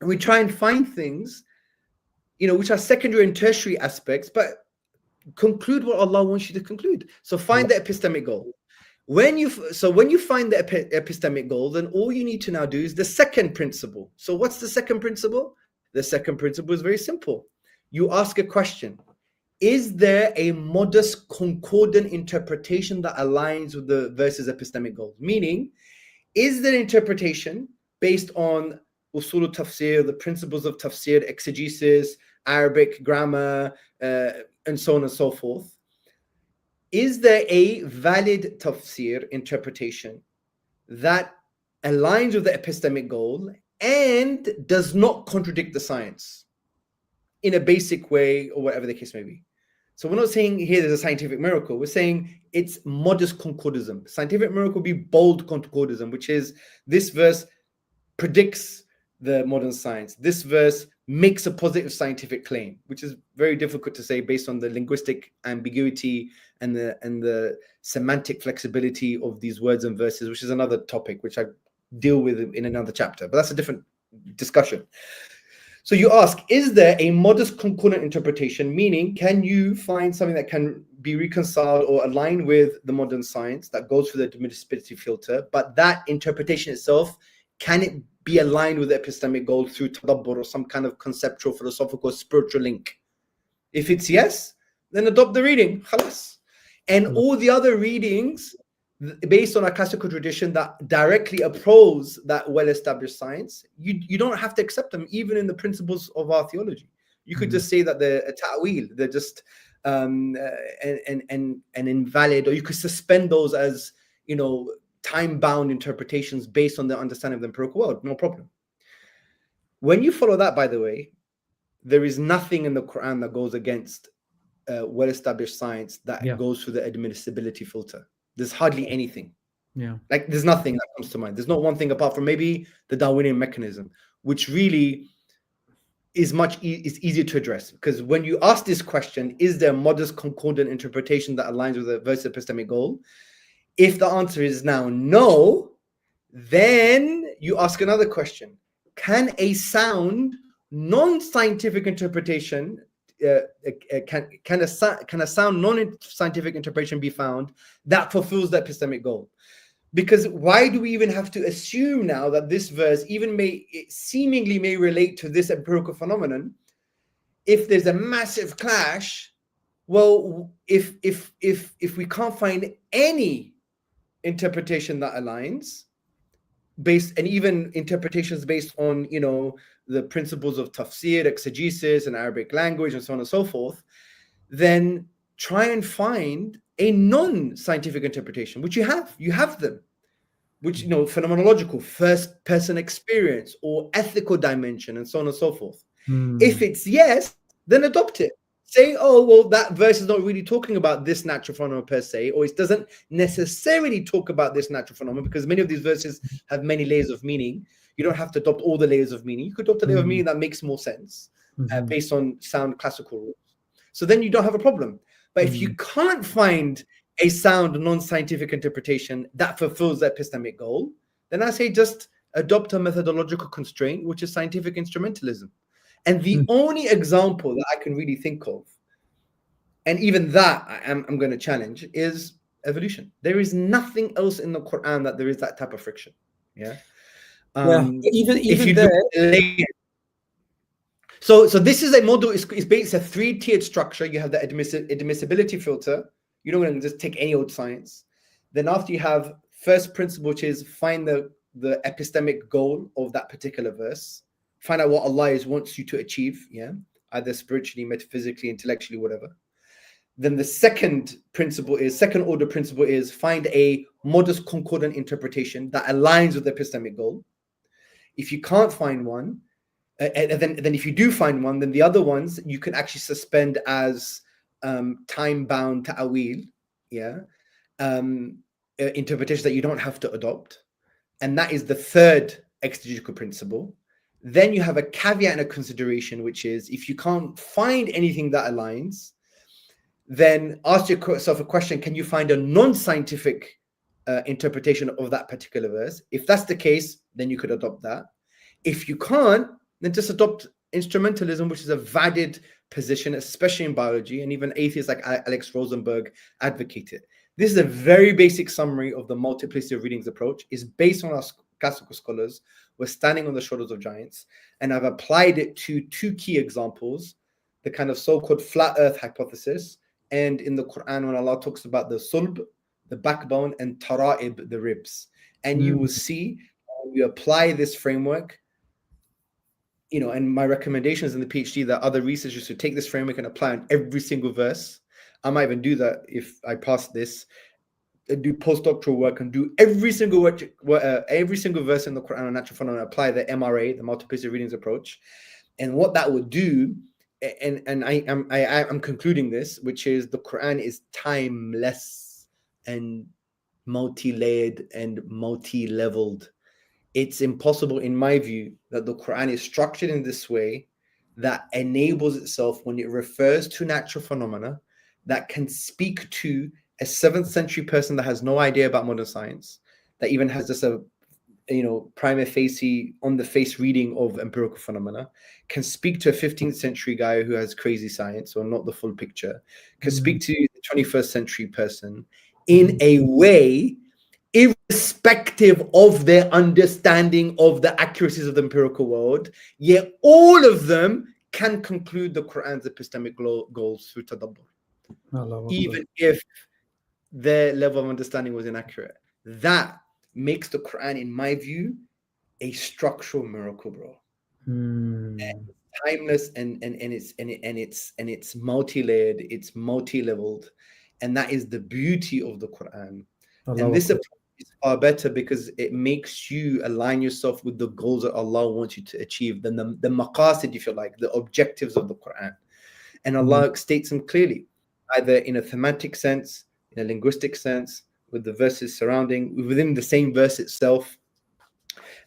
and we try and find things, which are secondary and tertiary aspects, but conclude what Allah wants you to conclude. So find the epistemic goal. When you find the epistemic goal, then all you need to now do is the second principle. So what's the second principle? The second principle is very simple. You ask a question. Is there a modest concordant interpretation that aligns with the verse's epistemic goals? Meaning, is there interpretation based on usul tafsir, the principles of tafsir, exegesis, Arabic grammar, and so on and so forth? Is there a valid tafsir interpretation that aligns with the epistemic goal and does not contradict the science in a basic way, or whatever the case may be? So we're not saying here there's a scientific miracle. We're saying it's modest concordism. Scientific miracle would be bold concordism, which is this verse predicts the modern science. This verse makes a positive scientific claim, which is very difficult to say based on the linguistic ambiguity and the semantic flexibility of these words and verses, which is another topic which I deal with in another chapter. But that's a different discussion. So you ask, is there a modest concordant interpretation? Meaning, can you find something that can be reconciled or aligned with the modern science that goes through the admissibility filter, but that interpretation itself, can it be aligned with the epistemic goal through tadabbur or some kind of conceptual, philosophical, spiritual link? If it's yes, then adopt the reading, khalas. And all the other readings, based on our classical tradition that directly oppose that well-established science, you don't have to accept them, even in the principles of our theology. You could just say that they're a ta'wil, they're just an invalid, or you could suspend those as, time-bound interpretations based on the understanding of the empirical world, no problem. When you follow that, by the way, there is nothing in the Quran that goes against well-established science that goes through the admissibility filter. There's hardly anything. Yeah. Like there's nothing that comes to mind. There's not one thing apart from maybe the Darwinian mechanism, which really is is easier to address. Because when you ask this question, is there a modest concordant interpretation that aligns with the versus epistemic goal? If the answer is now no, then you ask another question. Can a sound non-scientific interpretation can a sound non-scientific interpretation be found that fulfills the epistemic goal? Because why do we even have to assume now that this verse seemingly may relate to this empirical phenomenon if there's a massive clash? Well, if we can't find any interpretation that aligns, based, and even interpretations based on, you know, the principles of tafsir, exegesis, and Arabic language, and so on and so forth, then try and find a non-scientific interpretation, which you have them, which, you know, phenomenological, first person experience, or ethical dimension, and so on and so forth. If it's yes, then adopt it. Say, oh, well, that verse is not really talking about this natural phenomenon per se, or it doesn't necessarily talk about this natural phenomenon, because many of these verses have many layers of meaning. You don't have to adopt all the layers of meaning. You could adopt a layer of meaning that makes more sense based on sound classical rules. So then you don't have a problem. But if you can't find a sound non-scientific interpretation that fulfills the epistemic goal, then I say just adopt a methodological constraint, which is scientific instrumentalism. And the only example that I can really think of, and even that I'm going to challenge, is evolution. There is nothing else in the Quran that there is that type of friction. Yeah. Even if you there. So this is a model. It's based a 3-tiered structure. You have the admissibility filter. You don't want to just take any old science. Then after you have first principle, which is find the epistemic goal of that particular verse. Find out what Allah wants you to achieve, yeah, either spiritually, metaphysically, intellectually, whatever. Then the second order principle is find a modest concordant interpretation that aligns with the epistemic goal. If you can't find one, and then if you do find one, then the other ones you can actually suspend as time-bound ta'awil, yeah, interpretations that you don't have to adopt. And that is the third exegetical principle. Then you have a caveat and a consideration, which is if you can't find anything that aligns, then ask yourself a question: can you find a non-scientific interpretation of that particular verse? If that's the case, then you could adopt that. If you can't, then just adopt instrumentalism, which is a valid position, especially in biology, and even atheists like Alex Rosenberg advocate it. This is a very basic summary of the multiplicity of readings approach. It's based on our classical scholars. We're standing on the shoulders of giants, and I've applied it to 2 key examples: the kind of so-called flat earth hypothesis, and in the Quran when Allah talks about the sulb, the backbone, and tara'ib, the ribs. And you will see you apply this framework, you know, and my recommendations in the PhD that other researchers should take this framework and apply on every single verse. I might even do that if I pass this, do postdoctoral work and do every single verse in the Quran on natural phenomena, apply the MRA, the multiplicity of readings approach. And what that would do, and I'm concluding this, which is the Quran is timeless and multi-layered and multi-leveled. It's impossible, in my view, that the Quran is structured in this way that enables itself, when it refers to natural phenomena, that can speak to a 7th century person that has no idea about modern science, that even has just a, you know, prima facie, on the face reading of empirical phenomena, can speak to a 15th century guy who has crazy science or not the full picture, can speak to the 21st century person in a way irrespective of their understanding of the accuracies of the empirical world, yet all of them can conclude the Quran's epistemic goals through tadabbur, even if their level of understanding was inaccurate. That makes the Quran, in my view, a structural miracle, bro. And timeless, and it's multi-layered, it's multi-leveled, and that is the beauty of the Quran. And this approach is far better because it makes you align yourself with the goals that Allah wants you to achieve, than the maqasid, if you like, the objectives of the Quran. And Allah states them clearly, either in a thematic sense, in a linguistic sense, with the verses surrounding, within the same verse itself.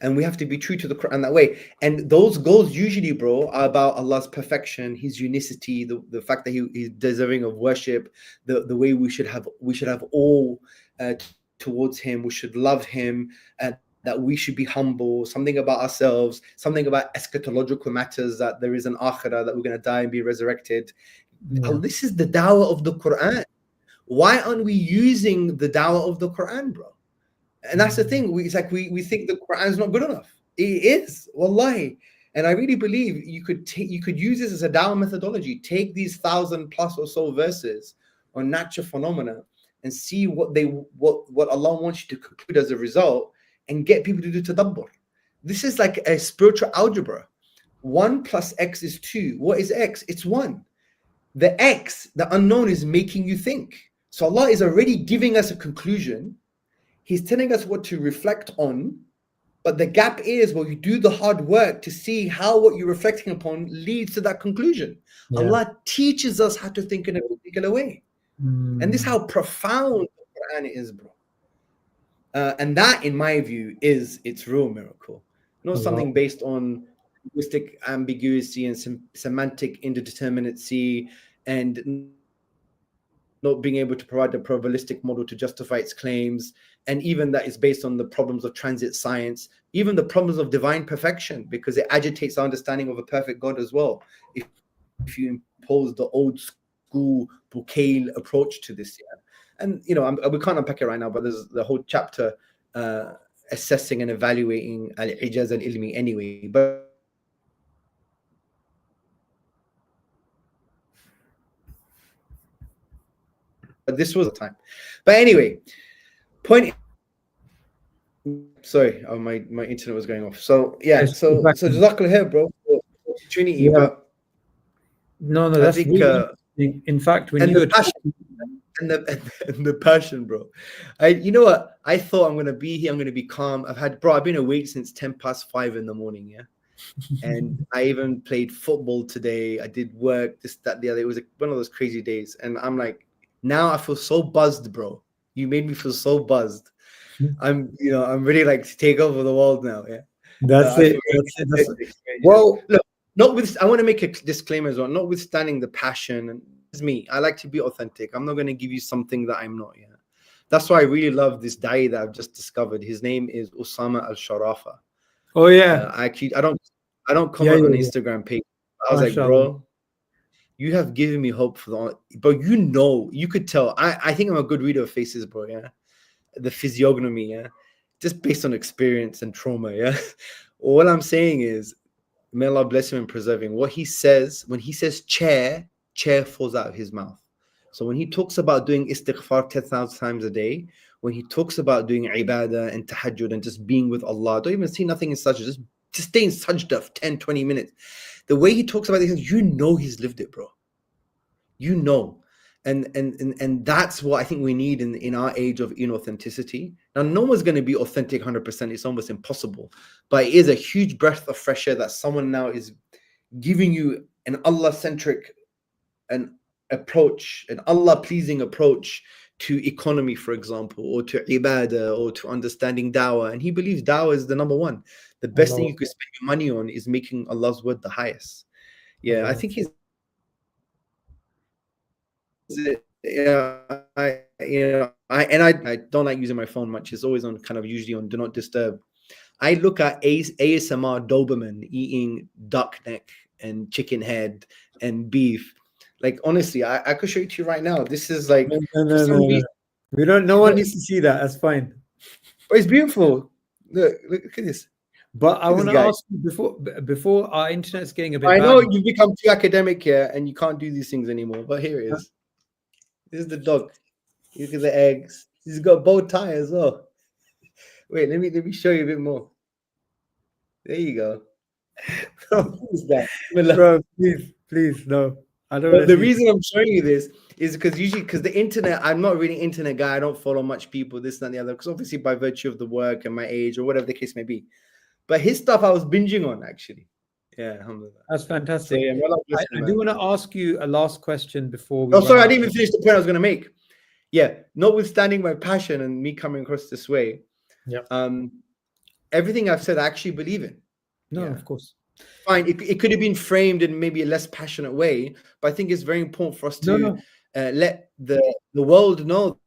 And we have to be true to the Quran that way. And those goals usually, bro, are about Allah's perfection, His unicity, the fact that He's deserving of worship, the way we should have all towards Him, we should love Him, and that we should be humble, something about ourselves, something about eschatological matters, that there is an akhirah, that we're going to die and be resurrected. This is the dawah of the Quran. Why aren't we using the dawah of the Quran, bro? And that's the thing. We think the Quran is not good enough. It is, wallahi. And I really believe you could use this as a dawah methodology. Take these 1,000+ or so verses on natural phenomena and see what Allah wants you to conclude as a result, and get people to do tadabbur. This is like a spiritual algebra. 1 plus x is 2. What is x? It's 1. The x, the unknown, is making you think. So Allah is already giving us a conclusion. He's telling us what to reflect on. But the gap is where you do the hard work to see how what you're reflecting upon leads to that conclusion. Yeah. Allah teaches us how to think in a particular way. And this is how profound the Quran is, bro. And that, in my view, is its real miracle. Not something based on linguistic ambiguity and semantic indeterminacy and not being able to provide a probabilistic model to justify its claims, and even that is based on the problems of transit science, even the problems of divine perfection, because it agitates our understanding of a perfect God as well. If you impose the old school Bouquet approach to this, and we can't unpack it right now, but there's the whole chapter assessing and evaluating al-ijaz al-ilmi anyway, but this was the time. But anyway, point. Sorry, my internet was going off. So Jazakallah khair, bro, for the opportunity. Yeah. But no, that's really interesting. In fact, when you were talking, and the passion, bro. You know what? I thought I'm gonna be here. I'm gonna be calm. I've been awake since 5:10 in the morning. Yeah. And I even played football today. I did work, this, that, the other. It was one of those crazy days. And I'm like, now I feel so buzzed, bro. You made me feel so buzzed. I'm ready to take over the world now. Yeah. That's it. Well, look, I want to make a disclaimer as well. Notwithstanding the passion, and it's me. I like to be authentic. I'm not going to give you something that I'm not. Yeah. That's why I really love this da'i that I've just discovered. His name is Osama Al-Sharafa. I don't comment on Instagram page. I was like, bro, you have given me hope for the. But you could tell. I think I'm a good reader of faces, bro. Yeah, the physiognomy. Yeah, just based on experience and trauma. Yeah, all I'm saying is, may Allah bless him and preserve him. What he says when he says chair falls out of his mouth. So when he talks about doing istighfar 10,000 times a day, when he talks about doing ibadah and tahajjud and just being with Allah, don't even see nothing in sajda, just stay in sajda for 10, 20 minutes. The way he talks about these things, he's lived it, bro. And that's what I think we need in our age of inauthenticity. Now, no one's going to be authentic 100%. It's almost impossible. But it is a huge breath of fresh air that someone now is giving you an Allah-centric approach, an Allah-pleasing approach to economy, for example, or to ibadah, or to understanding dawah. And he believes dawah is the number one. The best thing you could spend your money on is making Allah's word the highest. Yeah, I think he's. I don't like using my phone much. It's always on usually on do not disturb. I look at ASMR Doberman eating duck neck and chicken head and beef. Like, honestly, I could show it to you right now. This is like no. No one needs to see that. That's fine. But it's beautiful. Look at this. But I want to ask you before our internet's getting a bit. I know you've become too academic here and you can't do these things anymore. But here it is. This is the dog. Look at the eggs. He's got a bow tie as well. Wait, let me show you a bit more. There you go. What is that? Bro, please, no. I don't. The reason I'm showing you this is because the internet, I'm not really an internet guy. I don't follow much people, this and the other, because obviously by virtue of the work and my age or whatever the case may be. But his stuff I was binging on, actually. Yeah, alhamdulillah. That's fantastic. So, I do want to ask you a last question before we. Oh, sorry, I didn't even finish the point I was going to make. Yeah, notwithstanding my passion and me coming across this way, everything I've said I actually believe in. No, of course. Fine, it could have been framed in maybe a less passionate way, but I think it's very important for us to let the world know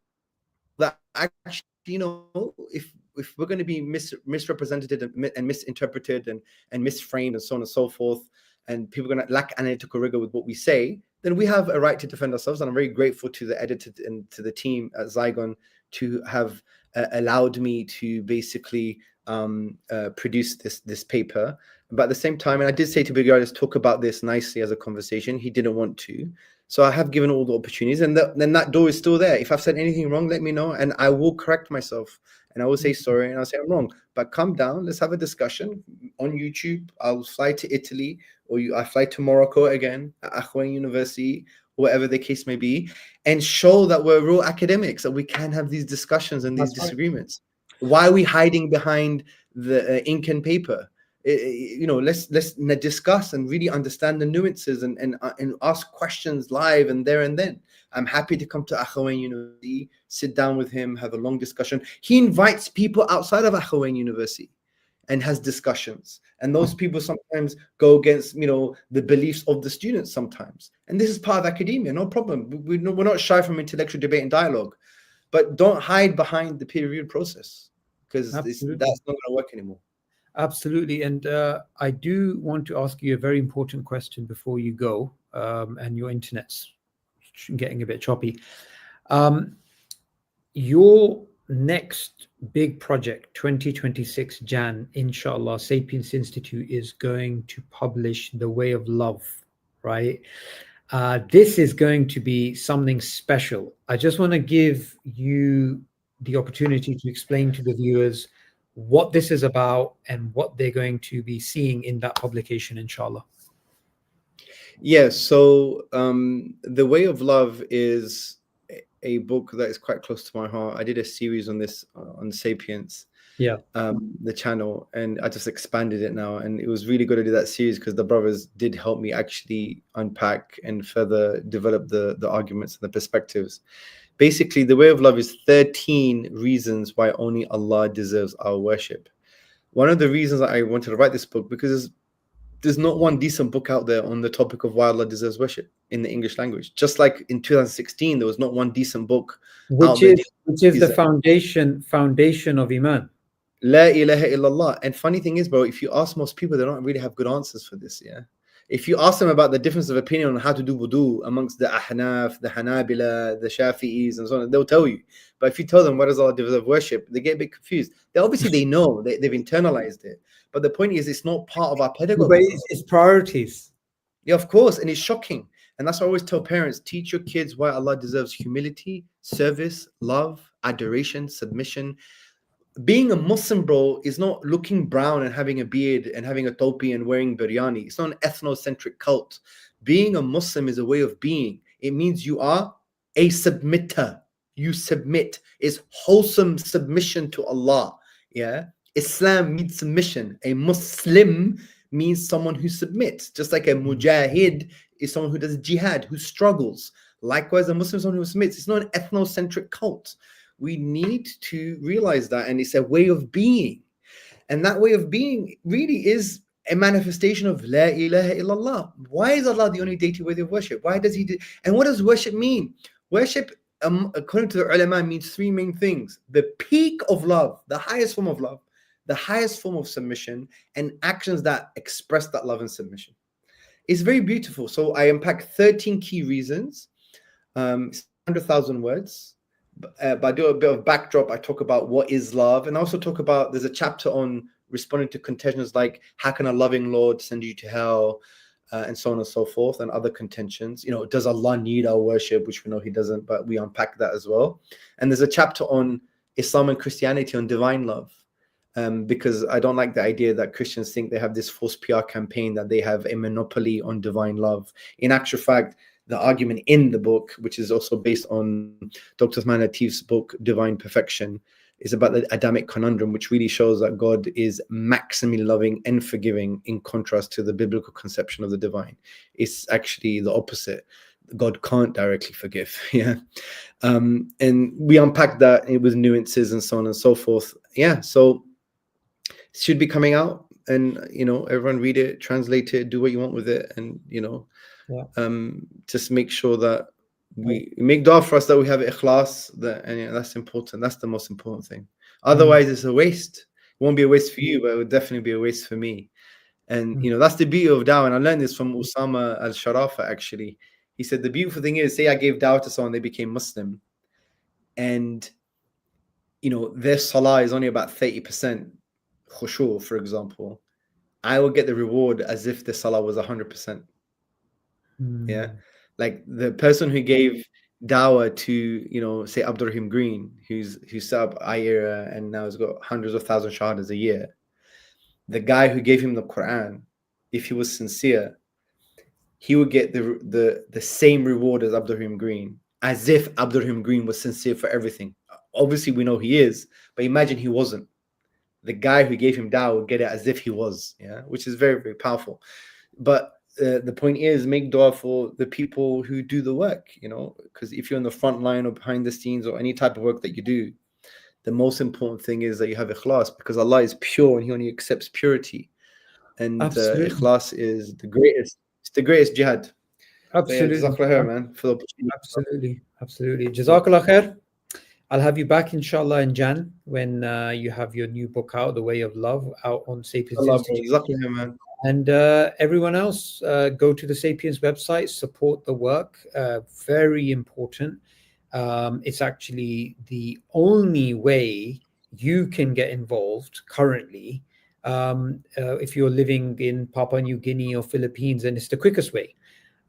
that actually, if we're going to be misrepresented and misinterpreted and misframed and so on and so forth, and people are going to lack analytical rigor with what we say, then we have a right to defend ourselves. And I'm very grateful to the editor and to the team at Zygon to have allowed me to basically produce this paper. But at the same time, and I did say to Bigliardi, let's talk about this nicely as a conversation. He didn't want to. So I have given all the opportunities, and then that door is still there. If I've said anything wrong, let me know, and I will correct myself And I will say sorry and I'll say I'm wrong. But come down, let's have a discussion on YouTube. I'll fly to Italy, or I fly to Morocco again at Akhwan University, whatever the case may be, and show that we're real academics, that we can have these discussions and these That's right. disagreements. Why are we hiding behind the ink and paper? Let's discuss and really understand the nuances and ask questions live and there and then. I'm happy to come to Akhawain University, sit down with him, have a long discussion. He invites people outside of Akhawain University and has discussions. And those people sometimes go against, the beliefs of the students sometimes. And this is part of academia, no problem. We're not shy from intellectual debate and dialogue, but don't hide behind the peer-reviewed process, because that's not going to work anymore. Absolutely. And I do want to ask you a very important question before you go, and your internet's getting a bit choppy. Your next big project, 2026 Jan, inshallah, Sapiens Institute is going to publish The Way of Love, right? This is going to be something special. I just want to give you the opportunity to explain to the viewers what this is about and what they're going to be seeing in that publication, inshallah. Yeah, so The Way of Love is a book that is quite close to my heart. I did a series on this on Sapiens, the channel, and I just expanded it now. And it was really good to do that series because the brothers did help me actually unpack and further develop the arguments and the perspectives. Basically, The Way of Love is 13 reasons why only Allah deserves our worship. One of the reasons I wanted to write this book, because there's not one decent book out there on the topic of why Allah deserves worship in the English language. Just like in 2016, there was not one decent book which is the foundation of Iman. La ilaha illallah. And funny thing is, bro, if you ask most people, they don't really have good answers for this. Yeah. If you ask them about the difference of opinion on how to do wudu amongst the Ahnaf, the Hanabila, the Shafi'is, and so on, they'll tell you. But if you tell them what does Allah deserve worship, they get a bit confused. They know, they've internalized it. But the point is, it's not part of our pedagogy. It's priorities. Yeah, of course. And it's shocking. And that's why I always tell parents, teach your kids why Allah deserves humility, service, love, adoration, submission. Being a Muslim, bro, is not looking brown and having a beard and having a topi and wearing biryani. It's not an ethnocentric cult. Being a Muslim is a way of being. It means you are a submitter. You submit. It's wholesome submission to Allah. Yeah. Islam means submission. A Muslim means someone who submits. Just like a mujahid is someone who does jihad, who struggles. Likewise, a Muslim is someone who submits. It's not an ethnocentric cult. We need to realize that, and it's a way of being. And that way of being really is a manifestation of La ilaha illallah. Why is Allah the only deity worthy of worship? Why does he do? And what does worship mean? Worship, according to the ulama, means three main things: the peak of love, the highest form of love, the highest form of submission, and actions that express that love and submission. It's very beautiful. So I unpack 13 key reasons, 100,000 words. But I do a bit of backdrop. I talk about what is love, and I also talk about, there's a chapter on responding to contentions like how can a loving Lord send you to hell, and so on and so forth, and other contentions. Does Allah need our worship, which we know he doesn't, but we unpack that as well. And there's a chapter on Islam and Christianity, on divine love, because I don't like the idea that Christians think they have this false PR campaign that they have a monopoly on divine love. In actual fact, the argument in the book, which is also based on Dr. Uthman Latif's book, Divine Perfection, is about the Adamic conundrum, which really shows that God is maximally loving and forgiving in contrast to the biblical conception of the divine. It's actually the opposite. God can't directly forgive. Yeah. And we unpack that with nuances and so on and so forth. Yeah. So it should be coming out, and, everyone read it, translate it, do what you want with it. And, just make sure that we make dua for us, that we have ikhlas, and that's important. That's the most important thing. Otherwise, it's a waste. It won't be a waste for you, but it would definitely be a waste for me. And that's the beauty of dawah. And I learned this from Usama al-Sharafa, actually. He said the beautiful thing is, say I gave dawah to someone, they became Muslim, and their salah is only about 30% khushu, for example. I will get the reward as if the salah was 100%. Yeah, like the person who gave dawah to, you know, say Abdurrahim Green, who set up IERA and now has got hundreds of thousands of shahadas a year. The guy who gave him the Quran, if he was sincere, he would get the same reward as Abdurrahim Green, as if Abdurrahim Green was sincere for everything. Obviously, we know he is, but imagine he wasn't. The guy who gave him dawah would get it as if he was, yeah, which is very, very powerful. But the point is, make dua for the people who do the work, you know, because if you're in the front line or behind the scenes or any type of work that you do, the most important thing is that you have ikhlas, because Allah is pure and He only accepts purity. And ikhlas is the greatest. It's the greatest jihad. Absolutely. So, yeah, Jazakallah khair, man, for the opportunity. Absolutely. Jazakallah khair. I'll have you back, inshallah, in Jan when you have your new book out, The Way of Love, out on Sapiens Institute. Jazakallah khair, man. And everyone else, go to the Sapiens website, support the work. Very important. It's actually the only way you can get involved currently. If you're living in Papua New Guinea or Philippines, and it's the quickest way.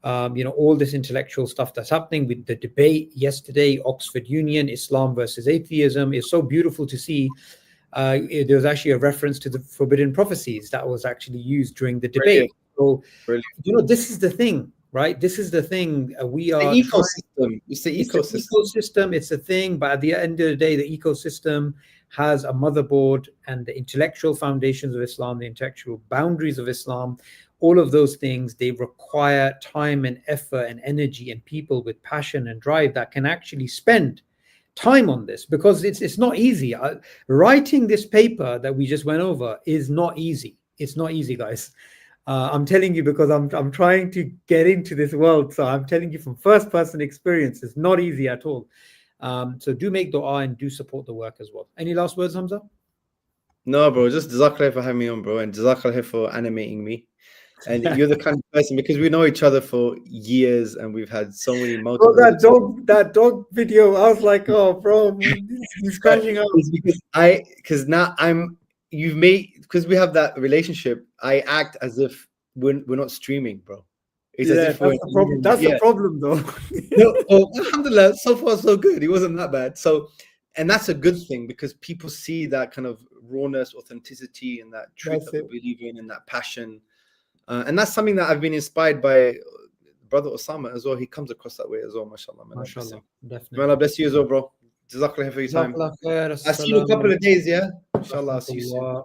You know, all this intellectual stuff that's happening with the debate yesterday, Oxford Union, Islam versus atheism, is so beautiful to see. There was actually a reference to the forbidden prophecies that was actually used during the debate. So, you know, this is the thing, right? This is the thing. We are the ecosystem. It's the ecosystem. It's a thing, but at the end of the day, the ecosystem has a motherboard, and the intellectual foundations of Islam, the intellectual boundaries of Islam, all of those things, they require time and effort and energy and people with passion and drive that can actually spend time on this, because it's not easy. Writing this paper that we just went over is not easy. It's not easy, guys. I'm telling you, because I'm trying to get into this world, so I'm telling you from first-person experience, it's not easy at all. So do make dua and do support the work as well. Any last words, Hamza? No, bro, just jazakallah for having me on, bro, and jazakallah for animating me. And you're the kind of person, because we know each other for years and we've had so many multiple. Oh, that dog video, I was like, oh, bro, he's crashing out. Because now because we have that relationship, I act as if we're not streaming, bro. It's as if that's the problem. That's the problem, though. No, alhamdulillah, so far so good. It wasn't that bad. So, and that's a good thing, because people see that kind of rawness, authenticity, and that truth that we believe in, and that passion. And that's something that I've been inspired by brother Osama as well. He comes across that way as well, mashallah. Mashallah, definitely. May Allah bless you as well, bro. Jazakallah for your time. I'll see you in a couple of days, yeah? Inshallah, I'll see you soon.